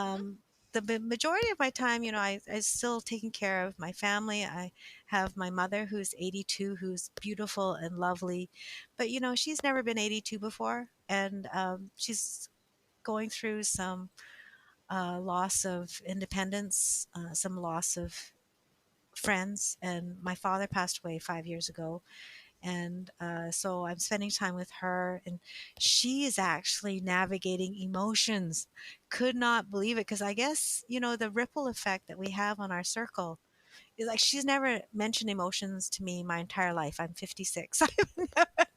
Hmm. Um, the majority of my time, I still taking care of my family. I have my mother who's 82, who's beautiful and lovely, but she's never been 82 before, and she's going through some loss of independence, some loss of friends, and my father passed away 5 years ago, and so I'm spending time with her, and she is actually navigating emotions. Could not believe it, because I guess the ripple effect that we have on our circle is like, she's never mentioned emotions to me my entire life. I'm 56.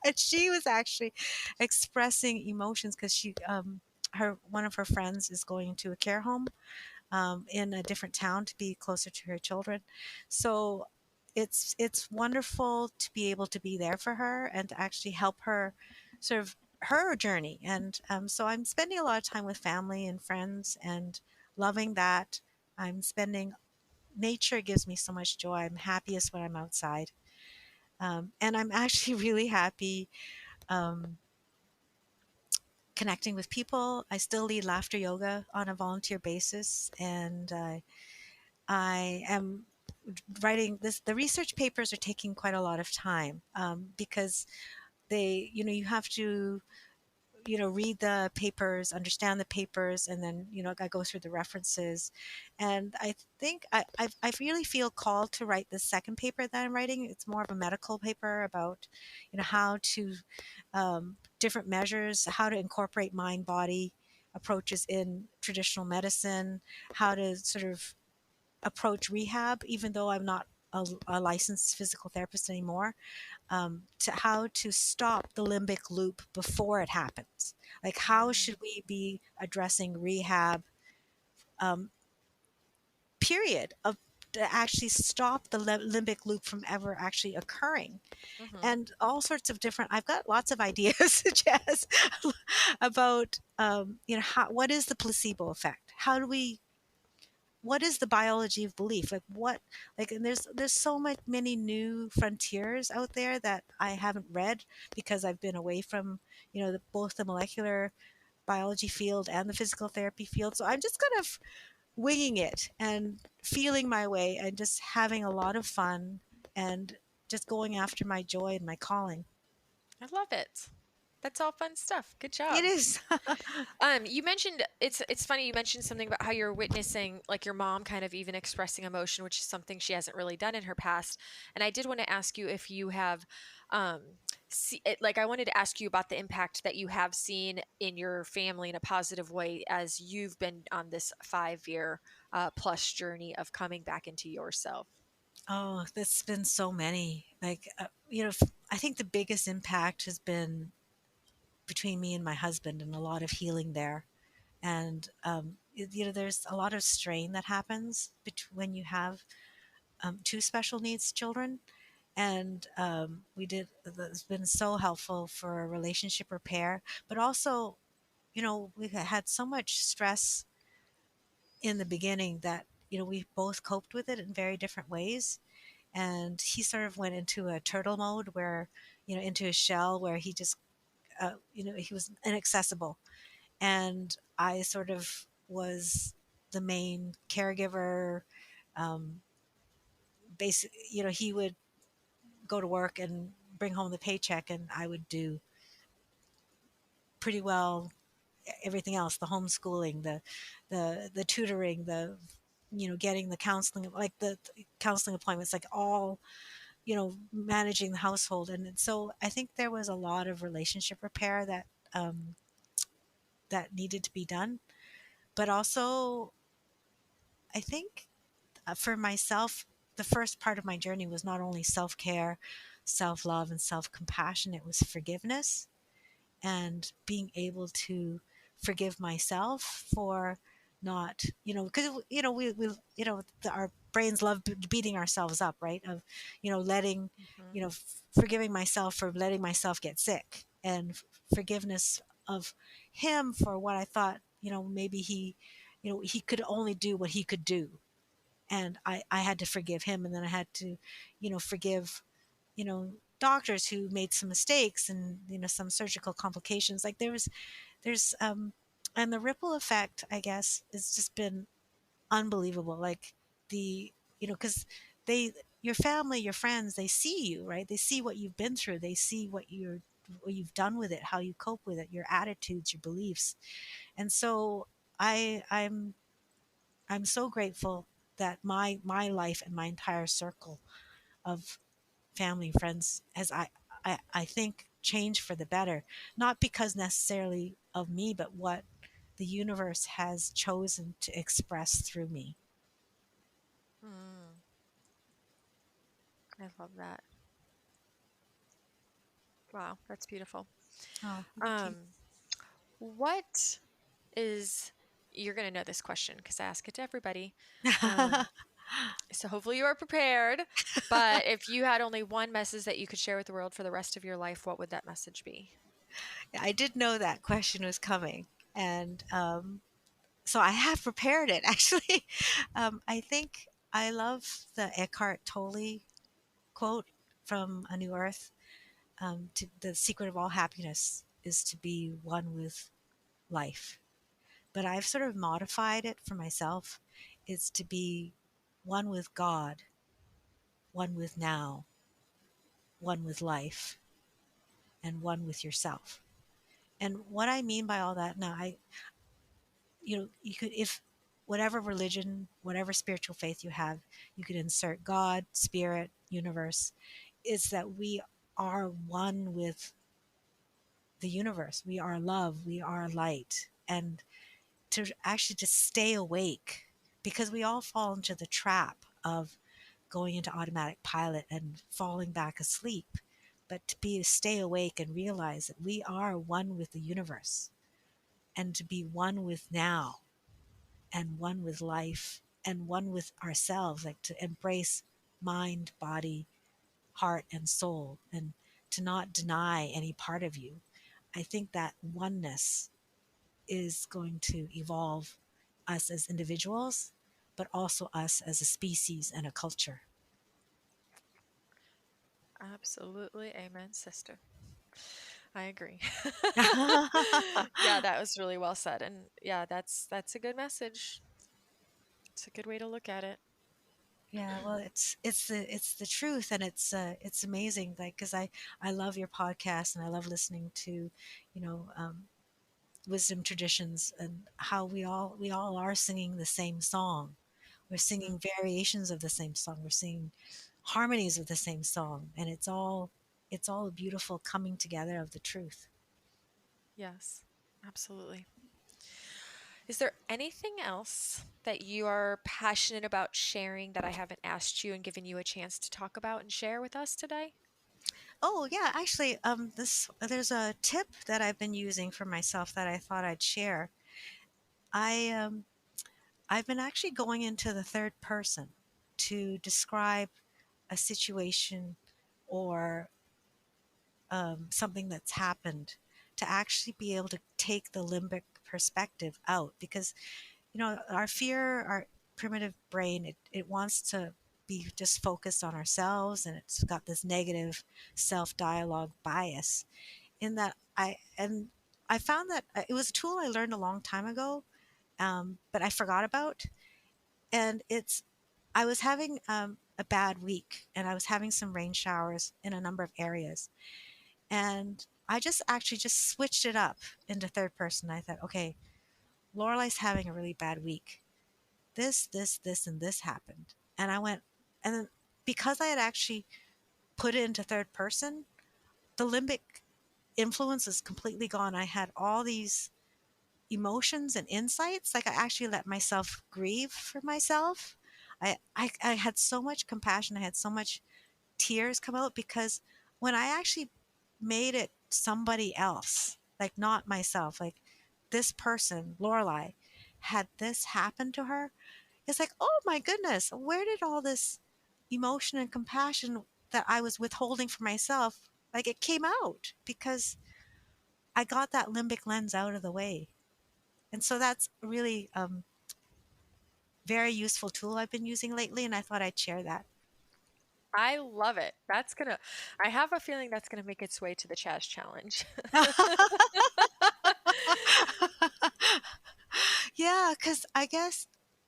And she was actually expressing emotions because her one of her friends is going to a care home in a different town to be closer to her children. So it's wonderful to be able to be there for her and to actually help her sort of her journey. And so I'm spending a lot of time with family and friends and loving that. I'm spending Nature gives me so much joy. I'm happiest when I'm outside. And I'm actually really happy um, connecting with people. I still lead laughter yoga on a volunteer basis, and I am writing this. The research papers are taking quite a lot of time because you have to, read the papers, understand the papers, and then, I go through the references. And I think I really feel called to write the second paper that I'm writing. It's more of a medical paper about, how to, different measures, how to incorporate mind body approaches in traditional medicine, how to sort of approach rehab, even though I'm not a licensed physical therapist anymore, to how to stop the limbic loop before it happens. Like, how Mm-hmm. should we be addressing rehab, um, period, of to actually stop the limbic loop from ever actually occurring, Mm-hmm. and all sorts of different. I've got lots of ideas, Jess, about what is the placebo effect? How do we what is the biology of belief, and there's so much many new frontiers out there that I haven't read because I've been away from both the molecular biology field and the physical therapy field. So I'm just kind of winging it and feeling my way and just having a lot of fun and just going after my joy and my calling. I love it. That's all fun stuff. Good It job. is. You mentioned it's funny you mentioned something about how you're witnessing like your mom kind of even expressing emotion, which is something she hasn't really done in her past. And I did want to ask you if you have um like I wanted to ask you about the impact that you have seen in your family in a positive way as you've been on this 5 year plus journey of coming back into yourself. Oh, there's been so many. I think the biggest impact has been between me and my husband, and a lot of healing there. And there's a lot of strain that happens when you have two special needs children. And it's been so helpful for relationship repair, but also, we had so much stress in the beginning that we both coped with it in very different ways. And he sort of went into a turtle mode, where into a shell, where he just he was inaccessible, and I sort of was the main caregiver. Um, Basically, he would go to work and bring home the paycheck, and I would do pretty well everything else: the homeschooling, the tutoring, the getting the counseling, like the counseling appointments, like all managing the household. And so I think there was a lot of relationship repair um, that needed to be done. But also, I think for myself, the first part of my journey was not only self care, self love, and self compassion, it was forgiveness, and being able to forgive myself for not, because, our brains love beating ourselves up, right? Of, letting, Hmm. forgiving myself for letting myself get sick, and forgiveness of him for what I thought, maybe he could only do what he could do, and I had to forgive him, and then I had to forgive, you know doctors who made some mistakes and, some surgical complications. Like there's and the ripple effect, I guess, has just been unbelievable. Like the, because they, your family, your friends, they see you, right? They see what you've been through. They see what you've done with it, how you cope with it, your attitudes, your beliefs. And so I'm so grateful that my life and my entire circle of family and friends has, I think, changed for the better, not because necessarily of me, but what the universe has chosen to express through me. Mm, I love that. Wow, that's beautiful. Oh, thank you. Um, what is, you're going to know this question because I ask it to everybody. Um, so hopefully you are prepared. But if you had only one message that you could share with the world for the rest of your life, what would that message be? I did know that question was coming, and so I have prepared it. Actually, I think I love the Eckhart Tolle quote from A New Earth. The secret of all happiness is to be one with life. But I've sort of modified it for myself. It's to be one with God, one with now, one with life, and one with yourself. And what I mean by all that now, you could, if whatever religion, whatever spiritual faith you have, you could insert God, spirit, universe, is that we are one with the universe. We are love, we are light. And to actually just stay awake, because we all fall into the trap of going into automatic pilot and falling back asleep, but to be stay awake and realize that we are one with the universe, and to be one with now, and one with life, and one with ourselves, like to embrace mind, body, heart, and soul, and to not deny any part of you. I think that oneness is going to evolve us as individuals, but also us as a species and a culture. Absolutely. Amen, sister. I agree. Yeah, that was really well said. And yeah, that's a good message. It's a good way to look at it. Yeah, well, it's the truth, and it's amazing. Like, because I love your podcast, and I love listening to, you know, wisdom traditions, and how we all are singing the same song. We're Mm, singing variations of the same song. We're singing harmonies of the same song, and it's all a beautiful coming together of the truth. yes, absolutely. Is there anything else that you are passionate about sharing that I haven't asked you and given you a chance to talk about and share with us today? Oh yeah, actually, this there's a tip that I've been using for myself that I thought I'd share. I've been actually going into the third person to describe a situation, or something that's happened, to actually be able to take the limbic perspective out, because our fear, our primitive brain, it wants to be just focused on ourselves, and it's got this negative self dialogue bias. In that I found that it was a tool I learned a long time ago, but I forgot about. And I was having a bad week, and I was having some rain showers in a number of areas, and I just actually just switched it up into third person. I thought, okay, Lorelei's having a really bad week. This, and this happened. And I went, and then, because I had actually put it into third person, the limbic influence is completely gone. I had all these emotions and insights. Like, I actually let myself grieve for myself. I had so much compassion. I had so much tears come out, because when I actually made it somebody else, like not myself, like this person, Lorelei, had this happen to her, it's like, oh my goodness, where did all this emotion and compassion that I was withholding for myself, like, it came out because I got that limbic lens out of the way. And so that's really very useful tool I've been using lately, and I thought I'd share that. I love it. I have a feeling that's gonna make its way to the Chaz challenge. Yeah, because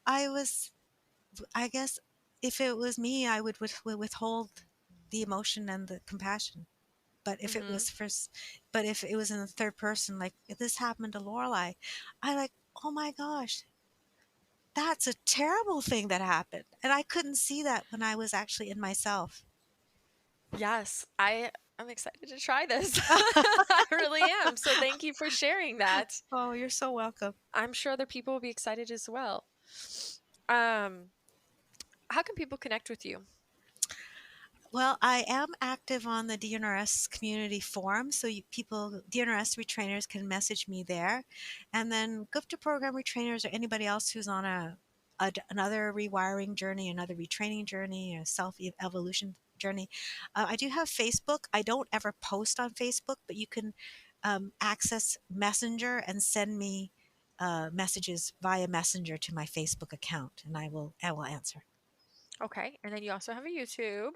I was, I guess if it was me, I would withhold the emotion and the compassion. But if it Hmm. was but if it was in the third person, like if this happened to Lorelei, I like, oh my gosh, that's a terrible thing that happened. And I couldn't see that when I was actually in myself. Yes, I'm excited to try this. I really am. So thank you for sharing that. Oh, you're so welcome. I'm sure other people will be excited as well. Um, how can people connect with you? Well, I am active on the DNRS community forum, so DNRS retrainers can message me there. And then GUFTA program retrainers or anybody else who's on another rewiring journey, another retraining journey, a self-evolution journey. I do have Facebook. I don't ever post on Facebook, but you can access Messenger and send me messages via Messenger to my Facebook account, and I will answer. Okay, and then you also have a YouTube.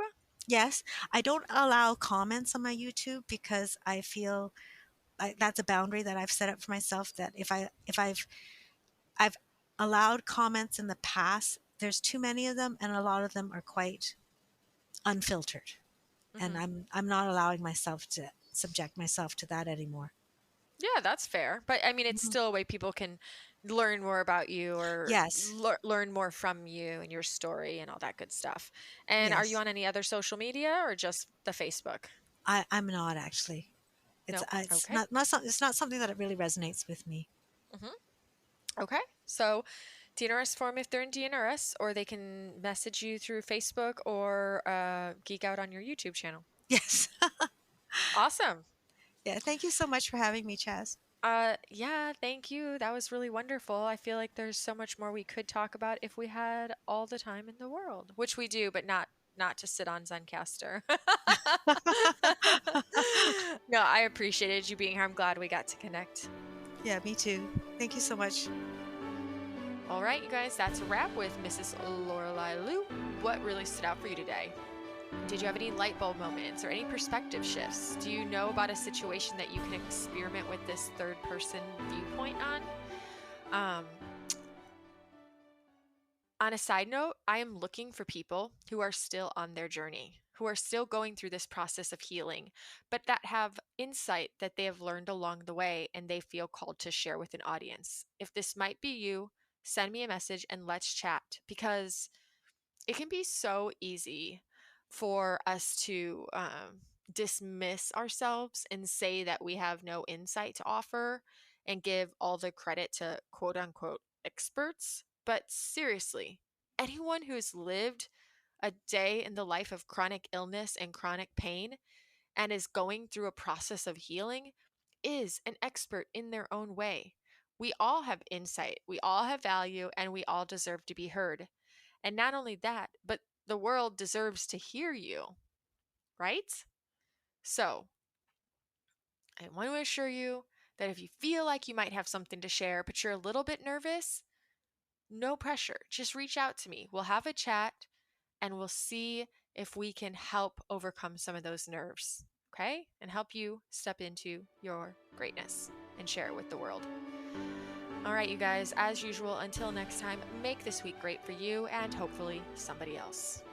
Yes, I don't allow comments on my YouTube because I feel that's a boundary that I've set up for myself. That if I've allowed comments in the past, there's too many of them, and a lot of them are quite unfiltered, and Hmm. I'm not allowing myself to subject myself to that anymore. Yeah, that's fair. But I mean, it's Mhm. still a way people can learn more about you or Yes, learn more from you and your story and all that good stuff. And are you yes, on any other social media or just the Facebook? I'm not actually. No. It's Okay. it's not something that it really resonates with me. Hmm. Okay. So DNRS form if they're in DNRS, or they can message you through Facebook or geek out on your YouTube channel. Yes, Awesome. yeah. Thank you so much for having me, Chaz. Yeah, thank you. That was really wonderful. I feel like there's so much more we could talk about if we had all the time in the world, which we do, but not to sit on Zencaster. No, I appreciated you being here. I'm glad we got to connect. Yeah, me too. Thank you so much. All right, you guys, that's a wrap with Mrs. Lorelei Lew. What really stood out for you today? Did you have any light bulb moments or any perspective shifts? Do you know about a situation that you can experiment with this third person viewpoint on? Um, On a side note, I am looking for people who are still on their journey, who are still going through this process of healing, but that have insight that they have learned along the way and they feel called to share with an audience. If this might be you, send me a message and let's chat, because it can be so easy for us to dismiss ourselves and say that we have no insight to offer and give all the credit to quote unquote experts. But seriously, anyone who's lived a day in the life of chronic illness and chronic pain and is going through a process of healing is an expert in their own way. We all have insight, we all have value, and we all deserve to be heard. And not only that, but the world deserves to hear you, right? So I want to assure you that if you feel like you might have something to share, but you're a little bit nervous, no pressure. Just reach out to me. We'll have a chat and we'll see if we can help overcome some of those nerves, okay? And help you step into your greatness and share it with the world. All right, you guys, as usual, until next time, make this week great for you and hopefully somebody else.